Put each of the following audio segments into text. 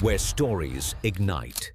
where stories ignite.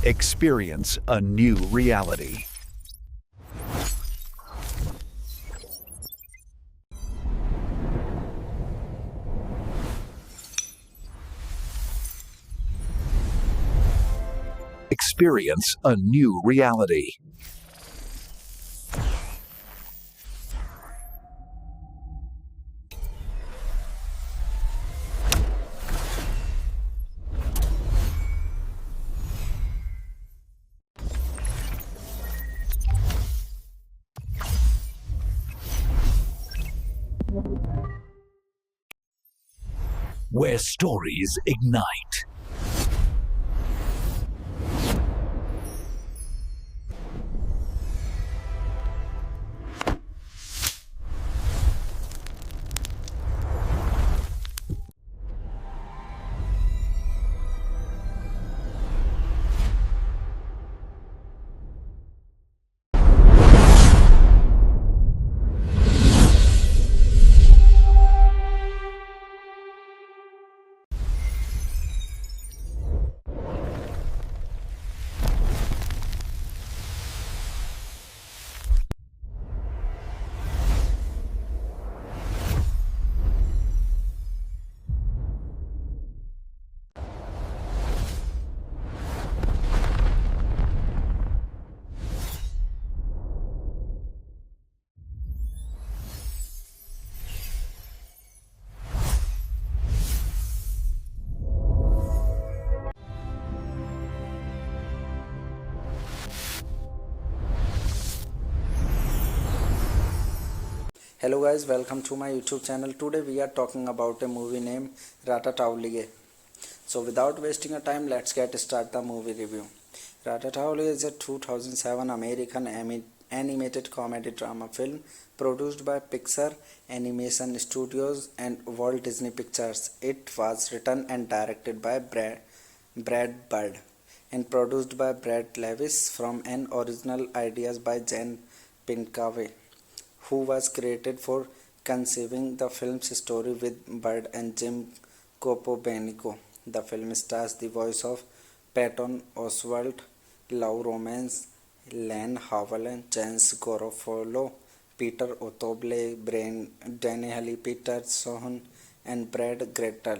Experience a new reality. Experience a new reality. Where stories ignite. Hello guys, welcome to my YouTube channel. Today we are talking about a movie named Ratatouille. So without wasting a time, let's get start the movie review. Ratatouille is a 2007 American animated comedy drama film produced by Pixar Animation Studios and Walt Disney Pictures. It was written and directed by Brad Bird and produced by Brad Levis from an original ideas by Jen Pinkaway, who was credited for conceiving the film's story with Bird and Jim Copobenico. The film stars the voice of Patton Oswalt, Lou Romance, Len Howell, James Garofalo, Peter Otoble, Brian Daniel Peterson, and Brad Grettel.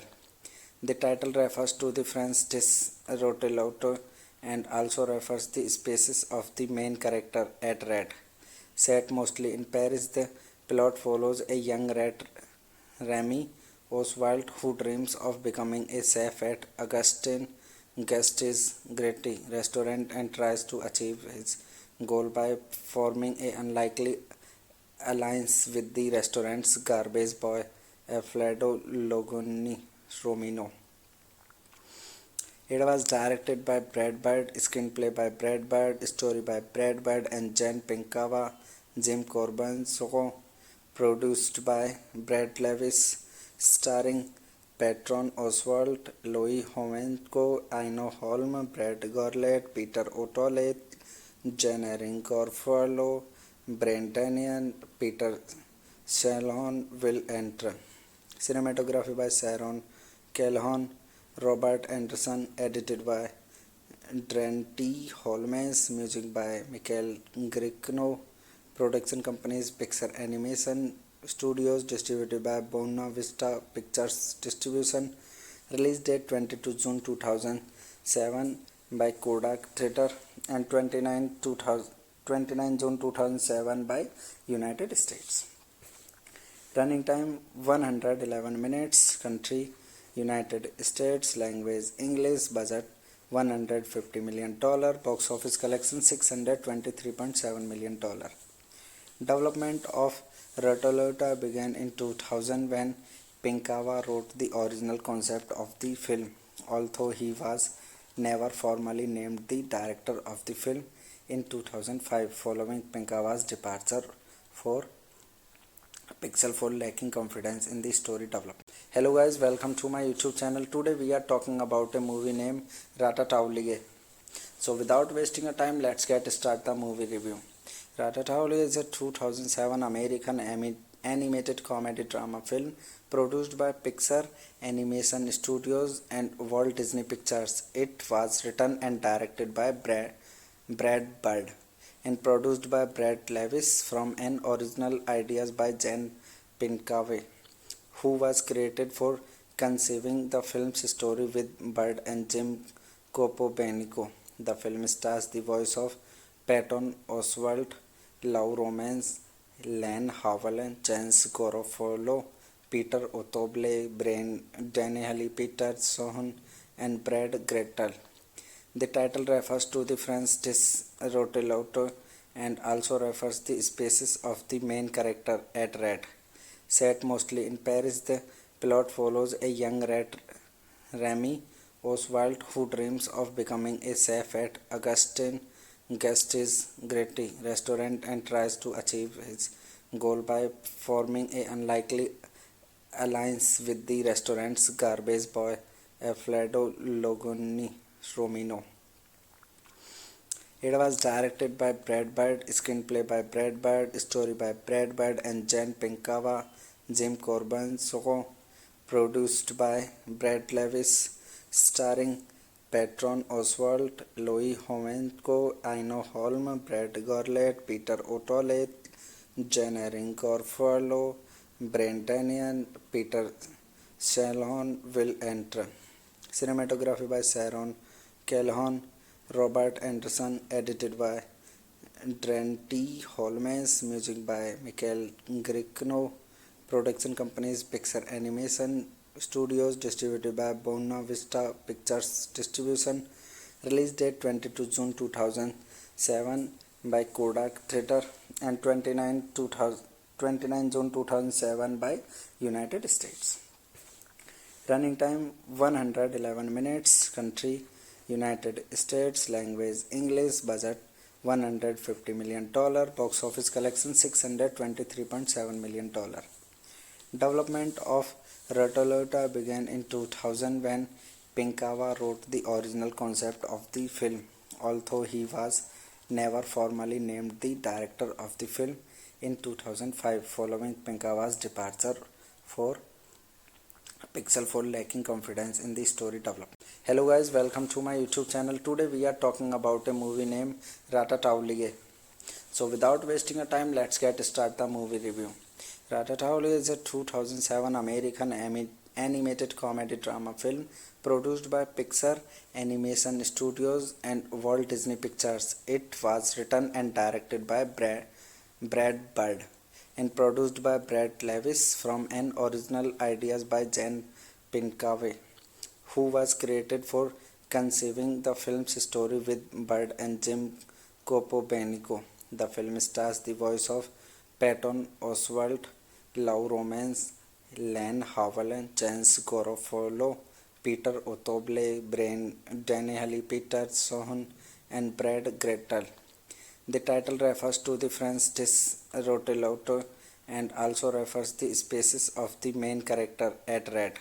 The title refers to the French dish rotelotto and also refers the species of the main character, at rat. Set mostly in Paris, the plot follows a young rat, Remy Oswald, who dreams of becoming a chef at Augustin Guest's Great restaurant and tries to achieve his goal by forming an unlikely alliance with the restaurant's garbage boy, Alfredo Romino. It was directed by Brad Bird, screenplay by Brad Bird, story by Brad Bird and Jen Pinkawa, Jim Corbin, so produced by Brad Levis, starring Patron Oswalt, Louis Homenko, Aino Holm, Brad Gorlet, Peter O'Toole, Jen Erin Garofalo, Brandanian, Peter Shalon will enter. Cinematography by Sharon Calhoun, Robert Anderson, edited by Drenty Holmes, music by Michael Gricno, production companies Pixar Animation Studios, distributed by Buena Vista Pictures Distribution, release date 22 June 2007 by Kodak Theatre and 29 29 June 2007 by United States. Running time 111 minutes. Country United States. Language English. Budget $150 million. Box office collection $623.7 million. Development of Ratolota began in 2000 when Pinkava wrote the original concept of the film, although he was never formally named the director of the film in 2005 following Pinkava's departure for Pixel 4 lacking confidence in the story development. Hello guys, welcome to my YouTube channel. Today we are talking about a movie named Ratatouille. So without wasting a time, let's get start the movie review. Ratatouille is a 2007 American animated comedy drama film produced by Pixar Animation Studios and Walt Disney Pictures. It was written and directed by Brad Bird and produced by Brad Levis from an original ideas by Jen Pinkava, who was credited for conceiving the film's story with Bird and Jim Copobenico. The film stars the voice of Patton Oswalt, Lou Romance, Len Howell, James Garofalo, Peter Otoble, Brian Dennehy, Peter Sohn, and Brad Gretel. The title refers to the French dish rotelotto and also refers the species of the main character, a rat. Set mostly in Paris, the plot follows a young rat, Remy Oswald, who dreams of becoming a chef at Augustin Guest's Great restaurant and tries to achieve his goal by forming an unlikely alliance with the restaurant's garbage boy, Alfredo Logoni Romino. It was directed by Brad Bird, screenplay by Brad Bird, story by Brad Bird and Jen Pinkava, Jim Corbin, produced by Brad Levis, starring Patton Oswalt, Louis Homenko, Aino Holm, Brad Gourlett, Peter O'Toole, Jennering Garofalo, Brendan, Peter Shalon, Will Enter. Cinematography by Sharon Calhoun, Robert Anderson, edited by Trent Holmes, music by Michael Giacchino. Production companies Pixar Animation Studios, distributed by Buena Vista Pictures Distribution. Release date 22 June 2007 by Kodak Theatre and 29 June 2007 by United States. Running time 111 minutes. Country United States. Language English. Budget $150 million. Box office collection $623.7 million. Development of Ratolota began in 2000 when Pinkava wrote the original concept of the film, although he was never formally named the director of the film in 2005 following Pinkava's departure for Pixel 4 lacking confidence in the story development. Hello guys, welcome to my YouTube channel. Today we are talking about a movie named Ratatouille. So without wasting a time, let's get start the movie review. Ratatouille is a 2007 American animated comedy drama film produced by Pixar Animation Studios and Walt Disney Pictures. It was written and directed by Brad Bird and produced by Brad Levis from an original ideas by Jen Pinkava, who was credited for conceiving the film's story with Bird and Jim Copobenico. The film stars the voice of Patton Oswalt, Lou Romance, Len Howell, James Garofalo, Peter Otoble, Brian Dennehy, Peter Sohn, and Brad Gretel. The title refers to the French dish rotelotto and also refers the species of the main character, a rat.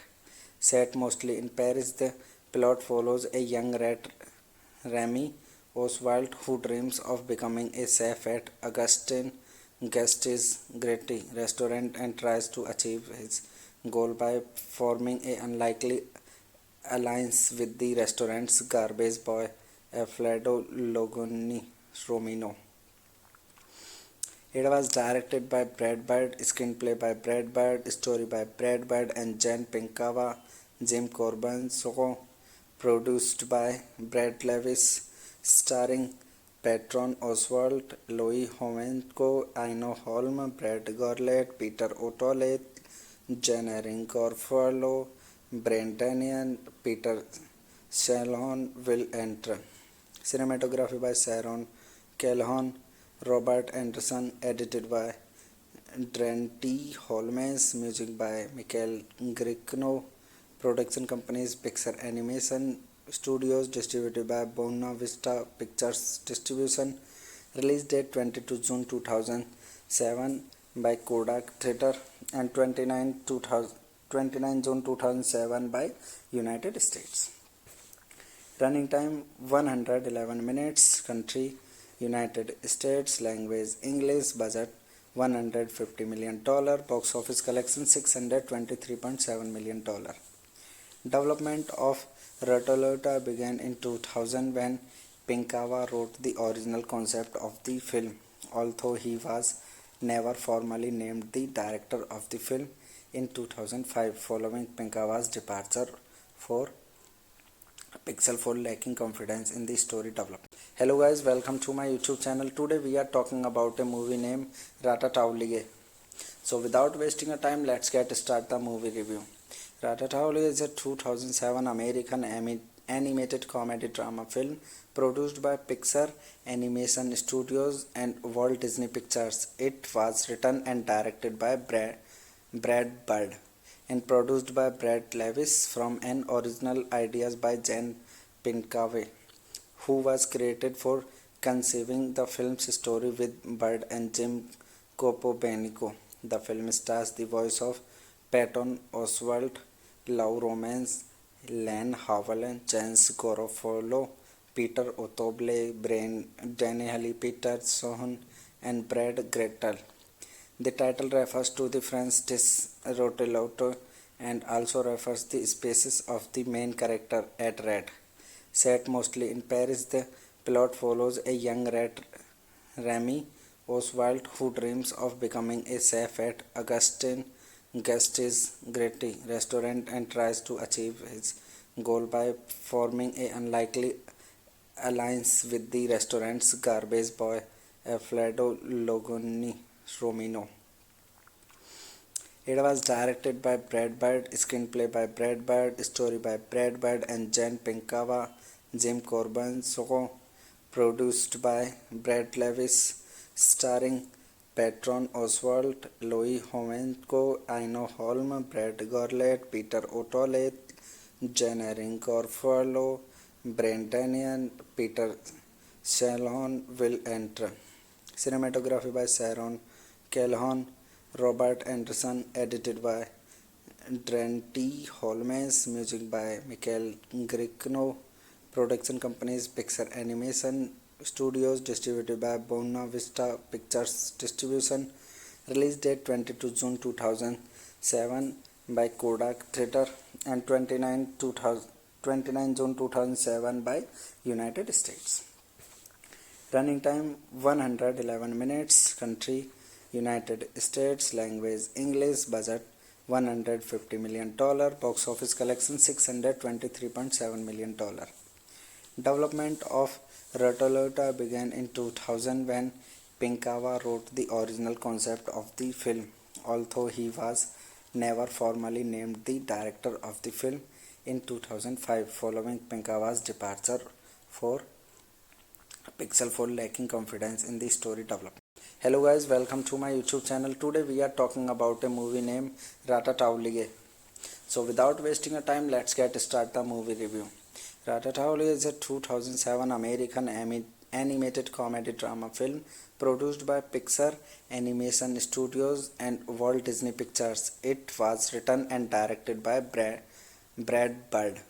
Set mostly in Paris, the plot follows a young rat, Remy Oswald, who dreams of becoming a chef at Augustin Guest's Great restaurant and tries to achieve his goal by forming an unlikely alliance with the restaurant's garbage boy, Alfredo Logoni Romino. It was directed by Brad Bird, screenplay by Brad Bird, story by Brad Bird and Jen Pinkava, Jim Corbin, produced by Brad Levis, starring Patron Oswalt, Louis Homenko, Aino Holm, Brad Gorlet, Peter O'Toole, Jen Erin Corfalo, Brentanian, Peter Shalon will enter. Cinematography by Sharon Calhoun, Robert Anderson, edited by Drenty Holmes, music by Michael Gricno, production companies Pixar Animation Studios, distributed by Buena Vista Pictures Distribution, release date 22 June 2007 by Kodak Theatre and 29 June 2007 by United States. Running time 111 minutes. Country United States. Language English. Budget $150 million. Box office collection $623.7 million. Development of Ratolota began in 2000 when Pinkawa wrote the original concept of the film, although he was never formally named the director of the film in 2005 following Pinkawa's departure for Pixel 4 lacking confidence in the story development. Hello guys, welcome to my YouTube channel. Today we are talking about a movie named Ratatouille. So without wasting a time, let's get start the movie review. Ratatouille is a 2007 American animated comedy drama film produced by Pixar Animation Studios and Walt Disney Pictures. It was written and directed by Brad Bird and produced by Brad Levis from an original ideas by Jen Pinkawe, who was credited for conceiving the film's story with Bird and Jim Copobenico. The film stars the voice of Patton Oswalt, Lou Romance, Len Howell, James Garofalo, Peter O'Toole, Daniel Peterson, and Brad Gretel. The title refers to the French dish rotelouto and also refers the species of the main character, at rat. Set mostly in Paris, the plot follows a young rat, Remy Oswald, who dreams of becoming a chef at Augustin Guste's Gritty restaurant and tries to achieve his goal by forming an unlikely alliance with the restaurant's garbage boy, Alfredo Romino. It was directed by Brad Bird, screenplay by Brad Bird, story by Brad Bird and Jen Pinkawa, Jim Corbin, produced by Brad Levis, starring Patron Oswalt, Louis Homenko, Aino Holm, Brad Gorlet, Peter O'Toole, Jen Erin Corfalo, Brentanian, Peter Shalon will enter. Cinematography by Sharon Calhoun, Robert Anderson, edited by Drenty Holmes, music by Michael Gricno, production companies Pixar Animation Studios, distributed by Buena Vista Pictures Distribution, release date 22 June 2007 by Kodak Theatre and 29 June 2007 by United States. Running time 111 minutes. Country United States. Language English. Budget $150 million. Box office collection $623.7 million. Development of Ratolota began in 2000 when Pinkawa wrote the original concept of the film, although he was never formally named the director of the film in 2005 following Pinkawa's departure for Pixel 4 lacking confidence in the story development. Hello guys, welcome to my YouTube channel. Today we are talking about a movie named Ratatouille. So without wasting a time, let's get start the movie review. Ratatouille is a 2007 American animated comedy drama film produced by Pixar Animation Studios and Walt Disney Pictures. It was written and directed by Brad Bird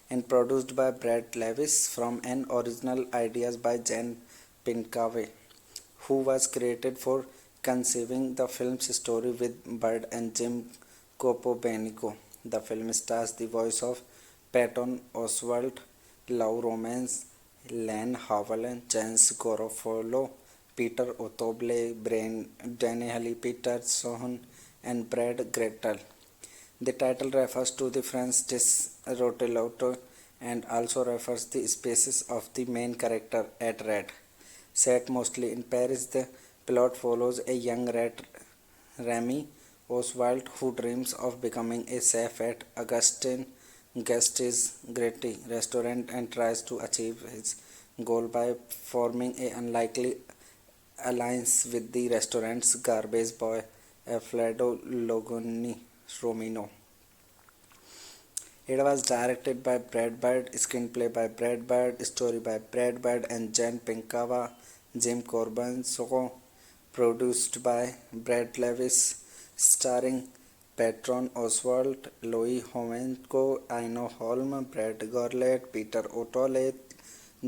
and produced by Brad Levis from an original ideas by Jen Pinkawe, who was credited for conceiving the film's story with Bird and Jim Copobenico. The film stars the voice of Patton Oswalt, Lou Romance, Len Howell, James Garofalo, Peter O'Toole, Daniel Peterson, and Brad Gretel. The title refers to the French dish rotelouto and also refers the species of the main character, at rat. Set mostly in Paris, the plot follows a young rat, Remy Oswald, who dreams of becoming a chef at Augustin Guest's Gritty restaurant and tries to achieve his goal by forming an unlikely alliance with the restaurant's garbage boy, Alfredo Logoni Romino. It was directed by Brad Bird, screenplay by Brad Bird, story by Brad Bird and Jen Pinkava, Jim Corbin, produced by Brad Levis, starring Patron Oswalt, Louis Homenko, Aino Holm, Brad Gorlet, Peter O'Toole,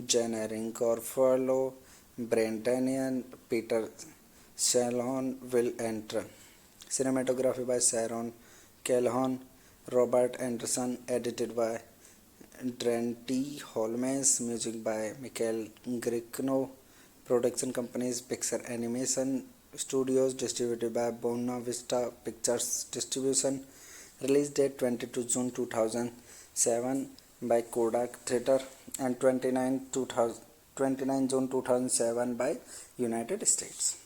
Jen Erin Garofalo, Brandanian, Peter Shalhoub will enter. Cinematography by Sharon Calhoun, Robert Anderson, edited by Dante Holmes, music by Michael Giacchino, production companies Pixar Animation Studios, distributed by Buena Vista Pictures Distribution, release date 22 June 2007 by Kodak Theatre and 29 June 2007 by United States.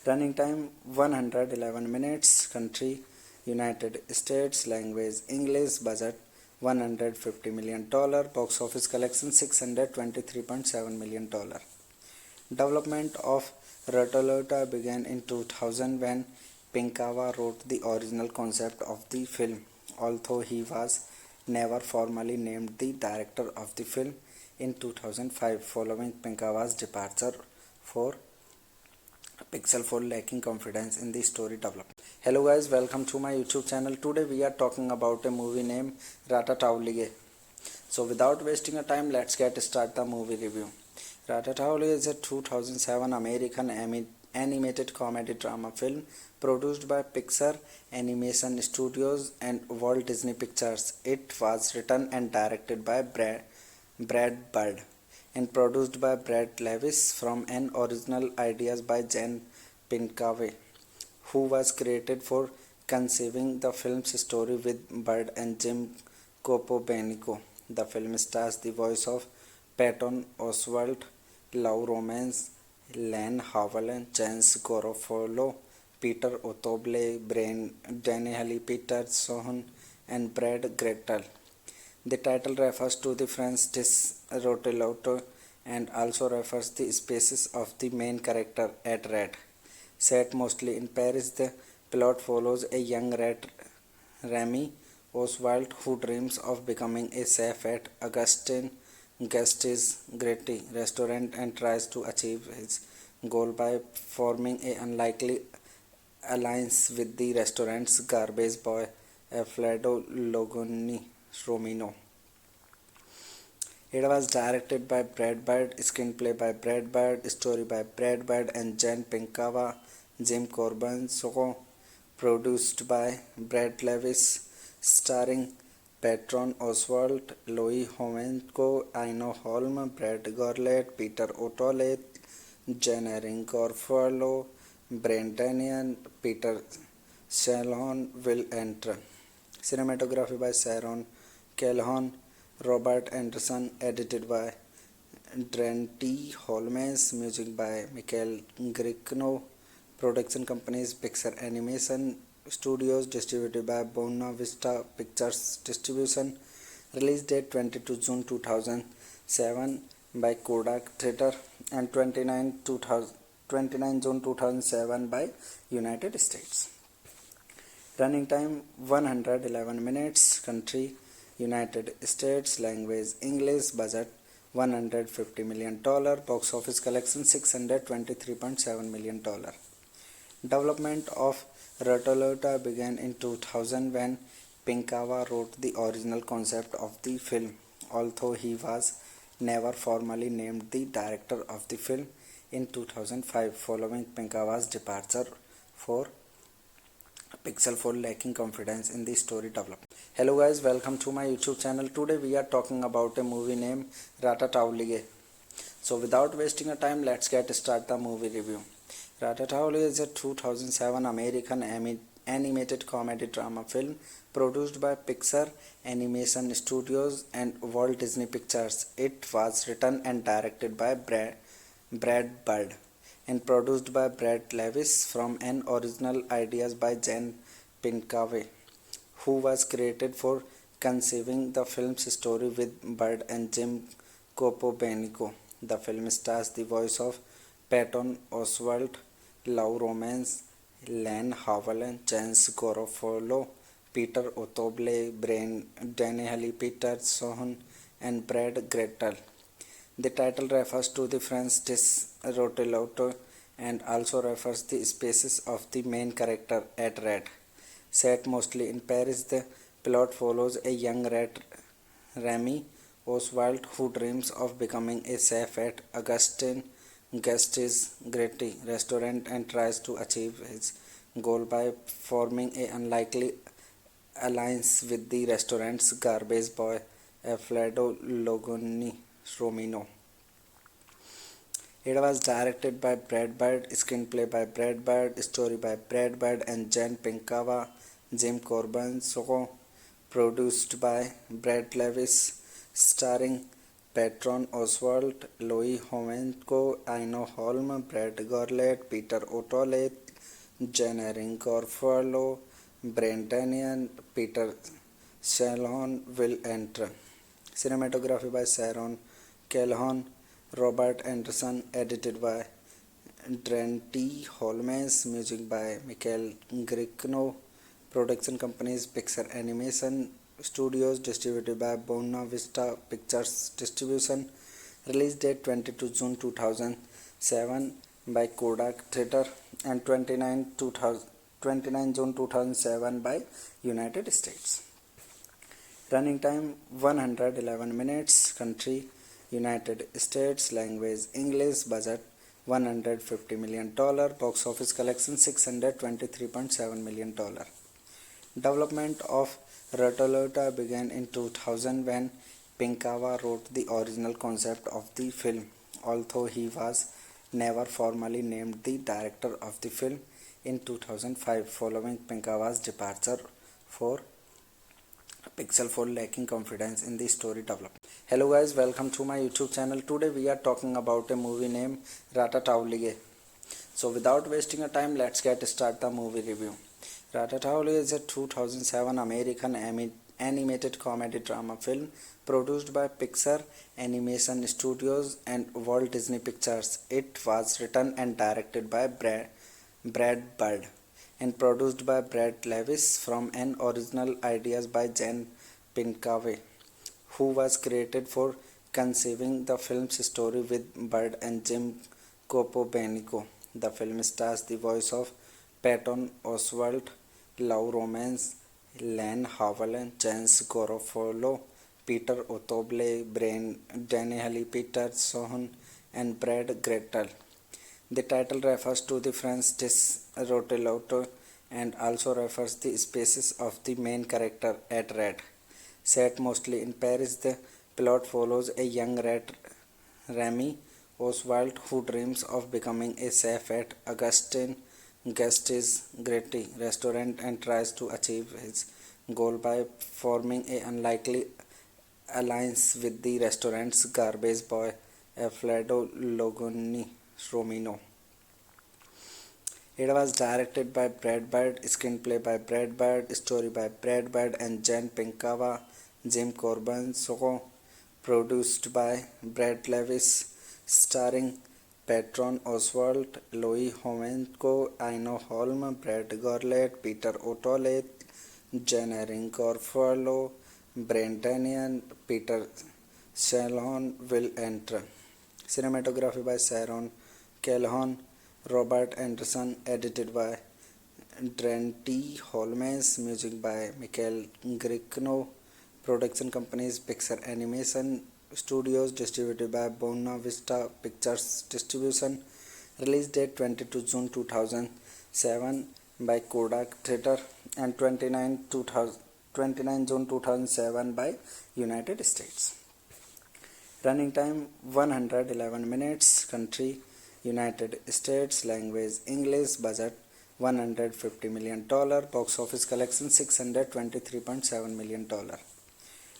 Running time 111 minutes, country United States, language English, budget $150 million, box office collection $623.7 million. Development of Ratolota began in 2000 when Pinkava wrote the original concept of the film, although he was never formally named the director of the film in 2005 following Pinkava's departure for Pixel 4 lacking confidence in the story development. Hello guys, welcome to my YouTube channel. Today we are talking about a movie named Ratatouille. So without wasting a time, let's get start the movie review. Ratatouille is a 2007 American animated comedy drama film produced by Pixar Animation Studios and Walt Disney Pictures. It was written and directed by Brad Bird and produced by Brad Levis from an original ideas by Jen Pinkava, who was credited for conceiving the film's story with Bird and Jim Copobenico. The film stars the voice of Patton Oswalt, Lou Romance, Len Howell, James Garofalo, Peter O'Toole, Daniel Peterson, and Brad Gretel. The title refers to the French dish rotelotto and also refers the species of the main character, a rat. Set mostly in Paris, the plot follows a young rat, Remy Oswald, who dreams of becoming a chef at Augustin Guest's Gritty restaurant and tries to achieve his goal by forming an unlikely alliance with the restaurant's garbage boy, Alfredo Logoni Romino. It was directed by Brad Bird, screenplay by Brad Bird, story by Brad Bird and Jen Pinkava, Jim Corbin, produced by Brad Levis, starring Patron Oswalt, Louis Homenko, Aino Holm, Brad Gorlet, Peter O'Toole, Jen Erin Garofalo, Brandanian, Peter Shalhoub will enter. Cinematography by Sharon Calhoun, Robert Anderson, edited by Dante Holmes, music by Michael Giacchino, production companies Pixar Animation Studios, distributed by Buena Vista Pictures Distribution, release date 22 June 2007 by Kodak Theatre and 29 June 2007 by United States. Running time 111 minutes, country United States, language English, budget $150 million, box office collection $623.7 million. Development of Ratolota began in 2000 when Pinkava wrote the original concept of the film, although he was never formally named the director of the film in 2005 following Pinkava's departure for Pixel 4 lacking confidence in the story development. Hello guys, welcome to my YouTube channel. Today we are talking about a movie named Ratatouille. So without wasting a time, let's get start the movie review. Ratatouille is a 2007 American animated comedy drama film produced by Pixar Animation Studios and Walt Disney Pictures. It was written and directed by Brad Bird and produced by Brad Levis from an original ideas by Jen Pinkaway, who was credited for conceiving the film's story with Bird and Jim Copobenico. The film stars the voice of Patton Oswalt, Lou Romance, Len Howell, Chance Garofalo, Peter Otoble, Brian Dennehy, Peter Sohn, and Brad Gretel. The title refers to the French dish rotelotto and also refers the species of the main character, at rat. Set mostly in Paris, the plot follows a young rat, Remy Oswald, who dreams of becoming a chef at Augustin Guest's Gritty restaurant and tries to achieve his goal by forming an unlikely alliance with the restaurant's garbage boy, Alfredo Logoni Romino. It was directed by Brad Bird, screenplay by Brad Bird, story by Brad Bird and Jen Pinkava, Jim Corbin, so produced by Brad Levis, starring Patron Oswalt, Louis Homenko, Aino Holm, Brad Gorlet, Peter O'Toole, Jen Erin Garofalo, Brandanian, Peter Shalon will enter. Cinematography by Sharon Calhoun, Robert Anderson, edited by Trent Holmes, music by Michael Gricno, production companies Pixar Animation Studios, distributed by Buena Vista Pictures Distribution, release date 22 June 2007 by Kodak Theatre and 29 June 2007 by United States. Running time 111 minutes, country United States, language English, budget $150 million, box office collection $623.7 million. Development of Rotolota began in 2000 when Pinkava wrote the original concept of the film, although he was never formally named the director of the film in 2005 following Pinkava's departure for Pixel for lacking confidence in the story development. Hello guys, welcome to my YouTube channel. Today we are talking about a movie named Ratatouille. So without wasting a time, let's get start the movie review. Ratatouille is a 2007 American animated comedy drama film produced by Pixar Animation Studios and Walt Disney Pictures. It was written and directed by Brad Bird and produced by Brad Levis from an original ideas by Jen Pinkaway, who was credited for conceiving the film's story with Bird and Jim Copobenico. The film stars the voice of Patton Oswalt, Lou Romance, Len Howell, Chance Garofalo, Peter Otoble, Brian Dennehy, Peter Sohn, and Brad Gretel. The title refers to the French dish rotelotto and also refers the species of the main character, at rat. Set mostly in Paris, the plot follows a young rat, Remy Oswald, who dreams of becoming a chef at Augustin Guest's Gritty restaurant and tries to achieve his goal by forming an unlikely alliance with the restaurant's garbage boy, Alfredo Logoni Romino. It was directed by Brad Bird, screenplay by Brad Bird, story by Brad Bird and Jen Pinkava, Jim Corbin, so produced by Brad Levis, starring Patron Oswalt, Louis Homenko, Aino Holm, Brad Gorlet, Peter O'Toole, Jen Erin Garofalo, Brandanian, Peter Shalon will enter. Cinematography by Sharon Calhoun, Robert Anderson, edited by Trent Holmes, music by Michael Gricno, production companies Pixar Animation Studios, distributed by Buena Vista Pictures Distribution, release date 22 June 2007 by Kodak Theatre and 29 June 2007 by United States. Running time 111 minutes, country United States, language English, budget $150 million, box office collection $623.7 million.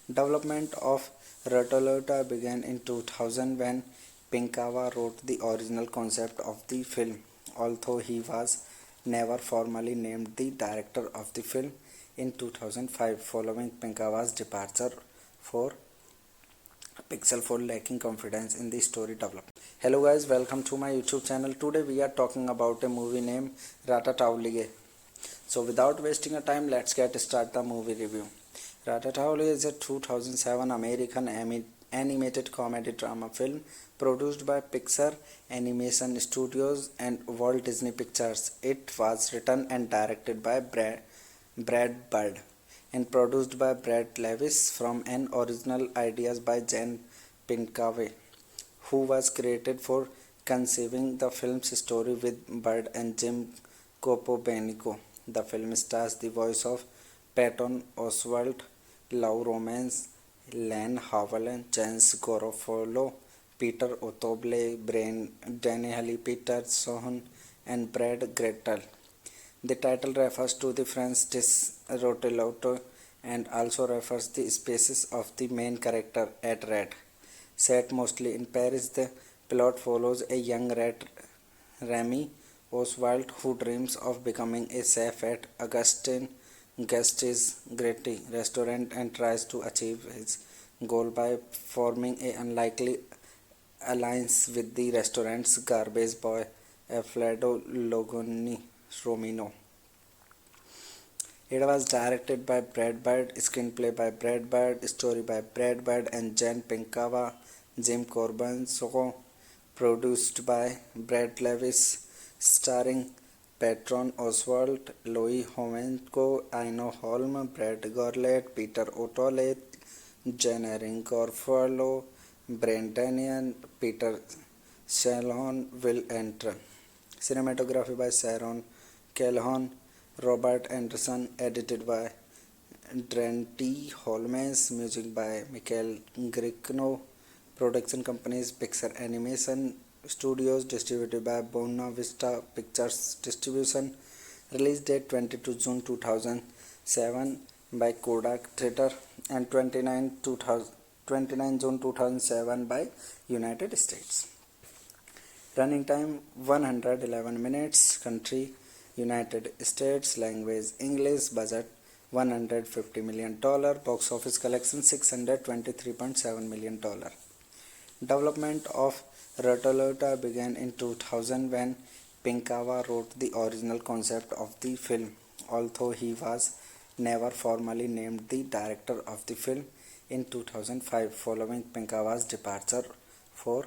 Development of Rotolota began in 2000 when Pinkava wrote the original concept of the film, although he was never formally named the director of the film in 2005 following Pinkava's departure for Pixel for lacking confidence in the story development. Hello guys, welcome to my YouTube channel. Today we are talking about a movie named Ratatouille. So without wasting a time, let's get start the movie review. Ratatouille is a 2007 American animated comedy drama film produced by Pixar Animation Studios and Walt Disney Pictures. It was written and directed by Brad Bird and produced by Brad Lewis from an original ideas by Jen Pinkave, who was credited for conceiving the film's story with Bird and Jim Copobenico. The film stars the voice of Patton Oswalt, Lou Romance, Len Howell, James Garofalo, Peter Otoble, Brian Dennehy, Peter Sohn, and Brad Grettel. The title refers to the French dish rotelotto and also refers the species of the main character, a rat. Set mostly in Paris, the plot follows a young rat, Remy Oswald, who dreams of becoming a chef at Augustin Guest's Great restaurant and tries to achieve his goal by forming an unlikely alliance with the restaurant's garbage boy, Alfredo Logoni Romino. It was directed by Brad Bird, screenplay by Brad Bird, story by Brad Bird and Jen Pinkava, Jim Corbin, produced by Brad Lewis, starring Patron Oswalt, Louis Homenko, Aino Holm, Brad Gorlet, Peter O'Toole, Jen Erin Garofalo, Brendan, Peter Shalon will enter. Cinematography by Sharon Calhoun, Robert Anderson, edited by Drenty Holmes, music by Michael Gricno, production companies Pixar Animation Studios, distributed by Buena Vista Pictures Distribution, release date 22 June 2007 by Kodak Theater and 29 June 2007 by United States. Running time 111 minutes, country United States, language English, budget $150 million, box office collection $623.7 million. Development of Ratatouille began in 2000 when Pinkava wrote the original concept of the film, although he was never formally named the director of the film in 2005 following Pinkava's departure for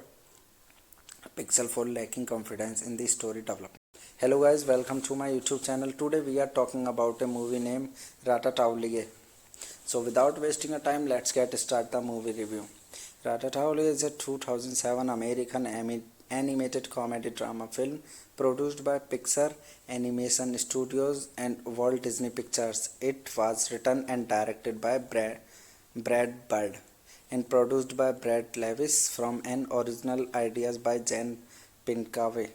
Pixel for lacking confidence in the story development. Hello guys, welcome to my YouTube channel. Today we are talking about a movie named Ratatouille. So without wasting a time, let's get start the movie review. Ratatouille is a 2007 American animated comedy drama film produced by Pixar Animation Studios and Walt Disney Pictures. It was written and directed by Brad Bird and produced by Brad Lewis from an original ideas by Jen Pinkave,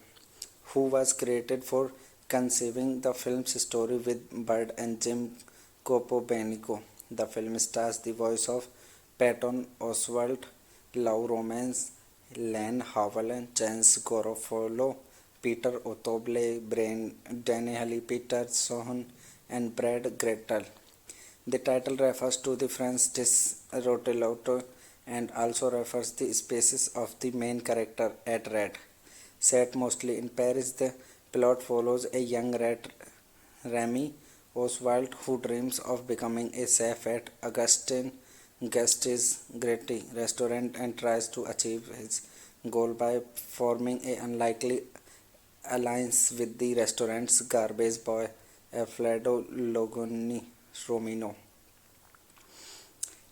who was credited for conceiving the film's story with Bird and Jim Copobenico. The film stars the voice of Patton Oswalt, Lou Romance, Len Howell, James Garofalo, Peter Otoble, Brian Dennehy, Peter Sohn, and Brad Grettel. The title refers to the French dish rotelotto and also refers the species of the main character, a rat. Set mostly in Paris, the plot follows a young rat, Remy Oswald, who dreams of becoming a chef at Augustin Guest's Great restaurant and tries to achieve his goal by forming an unlikely alliance with the restaurant's garbage boy, Alfredo Logoni Romino.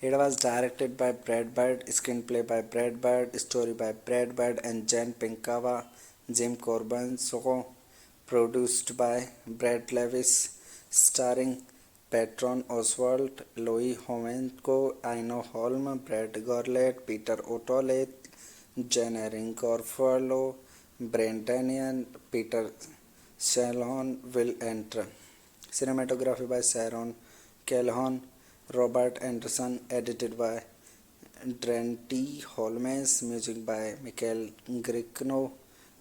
It was directed by Brad Bird, screenplay by Brad Bird, story by Brad Bird and Jen Pinkava, Jim Corbin, produced by Brad Lewis, starring Patron Oswalt, Louis Homenko, Aino Holm, Brad Gorlet, Peter O'Toole, Jen Erin Garofalo, Brendan, Peter Shalon will enter. Cinematography by Sharon Calhoun, Robert Anderson, edited by Drenti Holmes, music by Michael Gricno,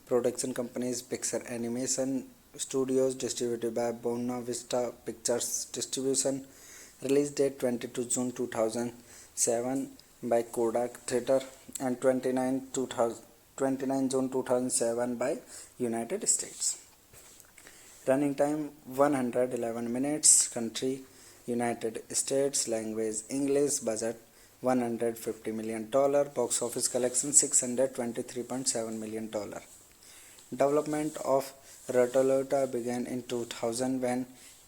production companies Pixar Animation Studios, distributed by Buena Vista Pictures Distribution, release date 22 June 2007 by Kodak Theatre and 29 June 2007 by United States. Running time 111 minutes. Country United States. Language English. Budget $150 million. Box office collection $623.7 million. Development of Rotolota began in 2000 when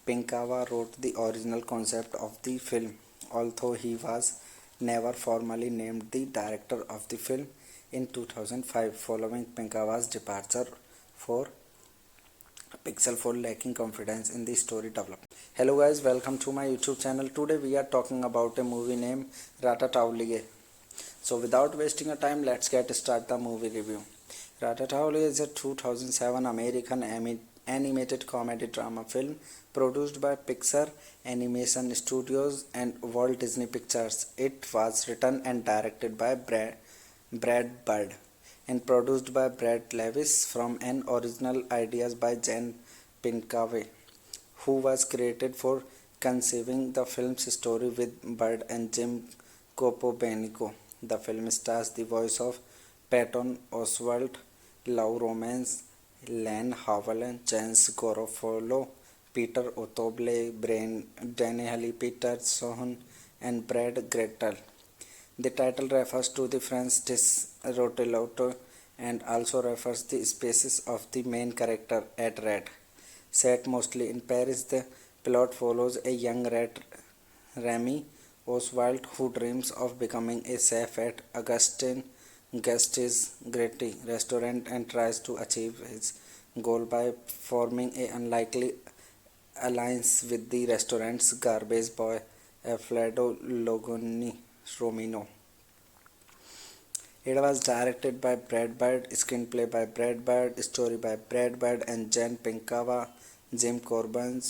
Pinkawa wrote the original concept of the film, although he was never formally named the director of the film in 2005 following Pinkawa's departure for Pixel for lacking confidence in the story development. Hello guys, welcome to my YouTube channel. Today we are talking about a movie named Ratatouille. So without wasting a time, let's get start the movie review. Ratatouille is a 2007 American animated comedy drama film produced by Pixar Animation Studios and Walt Disney Pictures. It was written and directed by Brad Bird and produced by Brad Lewis from an original ideas by Jen Pinkawe, who was credited for conceiving the film's story with Bird and Jim Copobenico. The film stars the voice of Patton Oswalt, Lou Romance, Len Howell, James Garofalo, Peter Otoble, Brian Dennehy, Peter Sohn, and Brad Grettel. The title refers to the French dish rotelotto and also refers the species of the main character, a rat. Set mostly in Paris, the plot follows a young rat, Remy Oswald, who dreams of becoming a chef at Augustin Guest's Great restaurant and tries to achieve his goal by forming an unlikely alliance with the restaurant's garbage boy, Alfredo Romino. It was directed by Brad Bird, screenplay by Brad Bird, story by Brad Bird and Jen Pinkawa, Jim Corbin,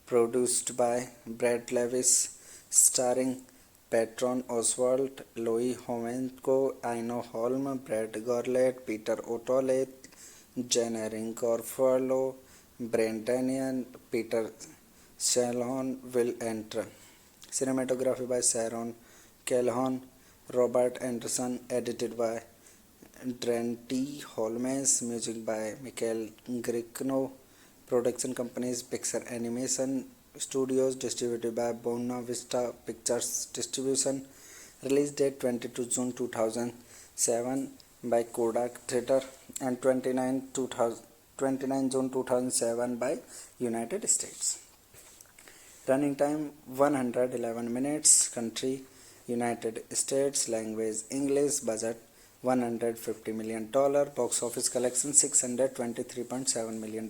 produced by Brad Lewis, starring Patron Oswalt, Louis Homenko, Aino Holm, Brad Gorlet, Peter O'Toole, Jen Erin Garofalo, Brendan, Peter Shalhoub will enter. Cinematography by Sharon Calhoun, Robert Anderson, edited by Drenti Holmes, music by Michael Gricno, production companies Pixar Animation Studios, distributed by Buena Vista Pictures Distribution, release date 22 June 2007 by Kodak Theatre and 29 June 2007 by United States. Running time 111 minutes. Country United States. Language English. Budget $150 million. Box office collection $623.7 million.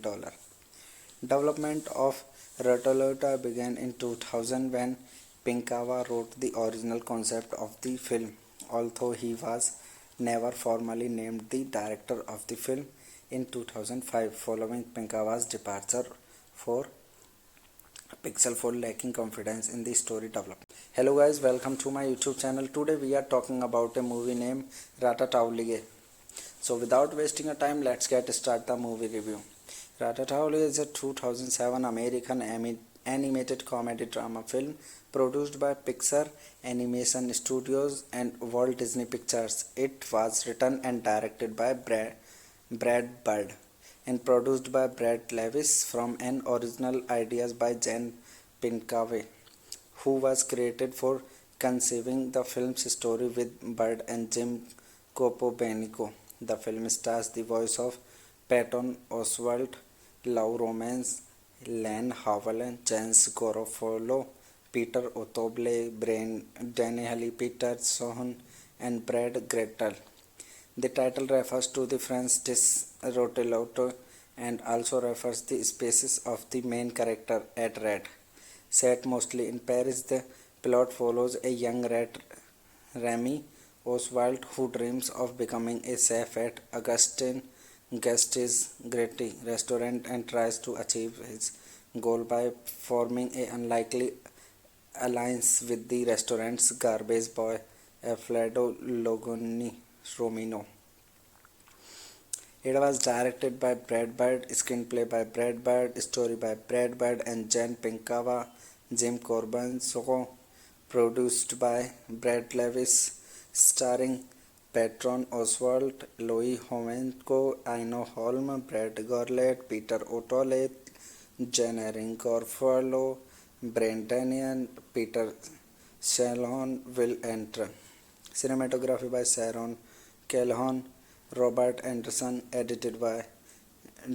Development of Rotolota began in 2000 when Pinkawa wrote the original concept of the film, although he was never formally named the director of the film in 2005 following Pinkawa's departure for Pixel for lacking confidence in the story development. Hello guys, welcome to my YouTube channel. Today we are talking about a movie named Ratatouille. So without wasting a time, let's get start the movie review. Ratatouille is a 2007 American animated comedy drama film produced by Pixar Animation Studios and Walt Disney Pictures. It was written and directed by Brad Bird and produced by Brad Lewis from an original ideas by Jen Pinkawe, who was credited for conceiving the film's story with Bird and Jim Copobenico. The film stars the voice of Patton Oswalt, Lou Romance, Len Howell, James Garofalo, Peter Otoble, Brian Dennehy, Peter Sohn, and Brad Grettel. The title refers to the French dish rotelotto and also refers the species of the main character, a rat. Set mostly in Paris, the plot follows a young rat, Remy Oswald, who dreams of becoming a chef at Augustin Guest's Great restaurant and tries to achieve his goal by forming an unlikely alliance with the restaurant's garbage boy, Alfredo Romino. It was directed by Brad Bird, screenplay by Brad Bird, story by Brad Bird and Jan Pinkava, Jim Corbin, produced by Brad Levis, starring Patron Oswalt, Louis Homenko, Aino Holm, Brad Gorlet, Peter O'Toole, Jen Erin Garofalo, Brandanian, Peter Shalon will enter. Cinematography by Sharon Calhoun, Robert Anderson, edited by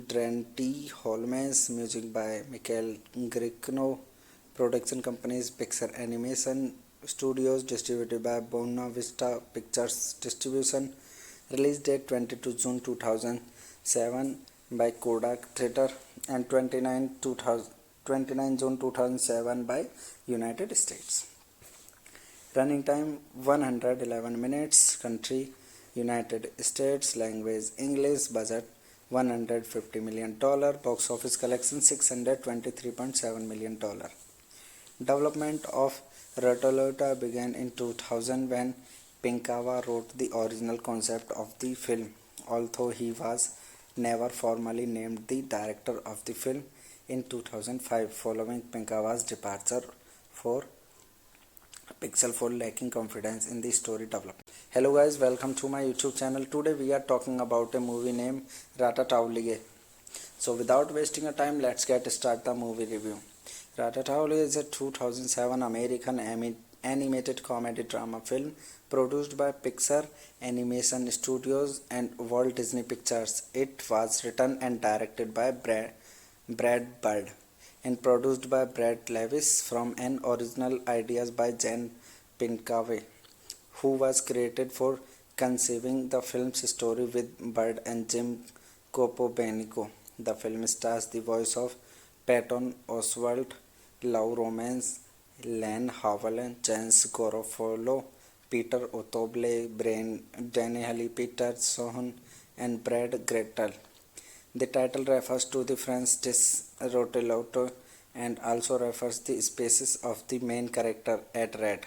Dante Holmes, music by Michael Gricno, production companies Pixar Animation Studios, distributed by Buena Vista Pictures Distribution, release date 22 June 2007 by Kodak Theatre and 29 June 2007 by United States. Running time 111 minutes, country United States, language English, budget $150 million, box office collection $623.7 million. Development of Ratolota began in 2000 when Pinkava wrote the original concept of the film, although he was never formally named the director of the film in 2005 following Pinkava's departure for Pixel for lacking confidence in the story development. Hello guys, welcome to my YouTube channel. Today we are talking about a movie named Ratatouille. So without wasting a time, let's get start the movie review. Ratatouille is a 2007 American animated comedy drama film produced by Pixar Animation Studios and Walt Disney Pictures. It was written and directed by Brad Bird and produced by Brad Levis from an original ideas by Jan Pinkava, who was credited for conceiving the film's story with Bird and Jim Copobenico. The film stars the voice of Patton Oswalt, Lou Romance, Len Howell, James Garofalo, Peter O'Toole, Daniel Peterson, and Brad Gretel. The title refers to the French dish rotelotto and also refers the species of the main character, a rat.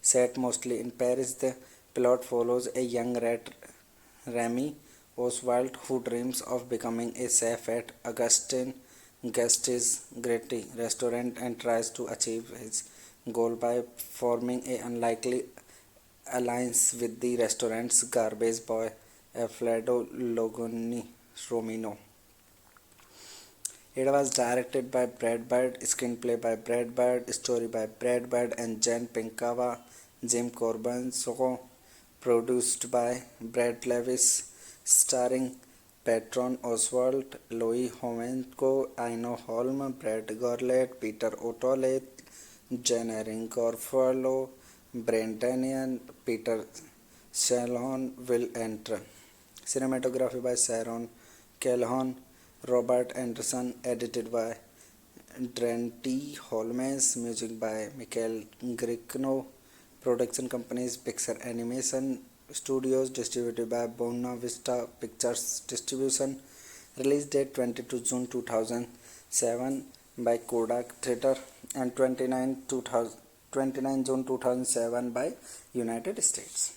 Set mostly in Paris, the plot follows a young rat, Remy Oswald, who dreams of becoming a chef at Augustin Gast's Great restaurant and tries to achieve his goal by forming an unlikely alliance with the restaurant's garbage boy, Alfredo Romino. It was directed by Brad Bird, screenplay by Brad Bird, story by Brad Bird and Jan Pinkava, Jim Corbin, produced by Brad Levis, starring Patron Oswalt, Louis Homenko, Aino Holm, Brad Gorlet, Peter O'Toole, Jen Erin Garofalo, Brandanian, Peter Shalon will enter. Cinematography by Sharon Calhoun, Robert Anderson, edited by Dante Holmes, music by Michael Gricno, production companies Pixar Animation Studios, distributed by Buena Vista Pictures Distribution, release date 22 June 2007 by Kodak Theatre and 29 June 2007 by United States.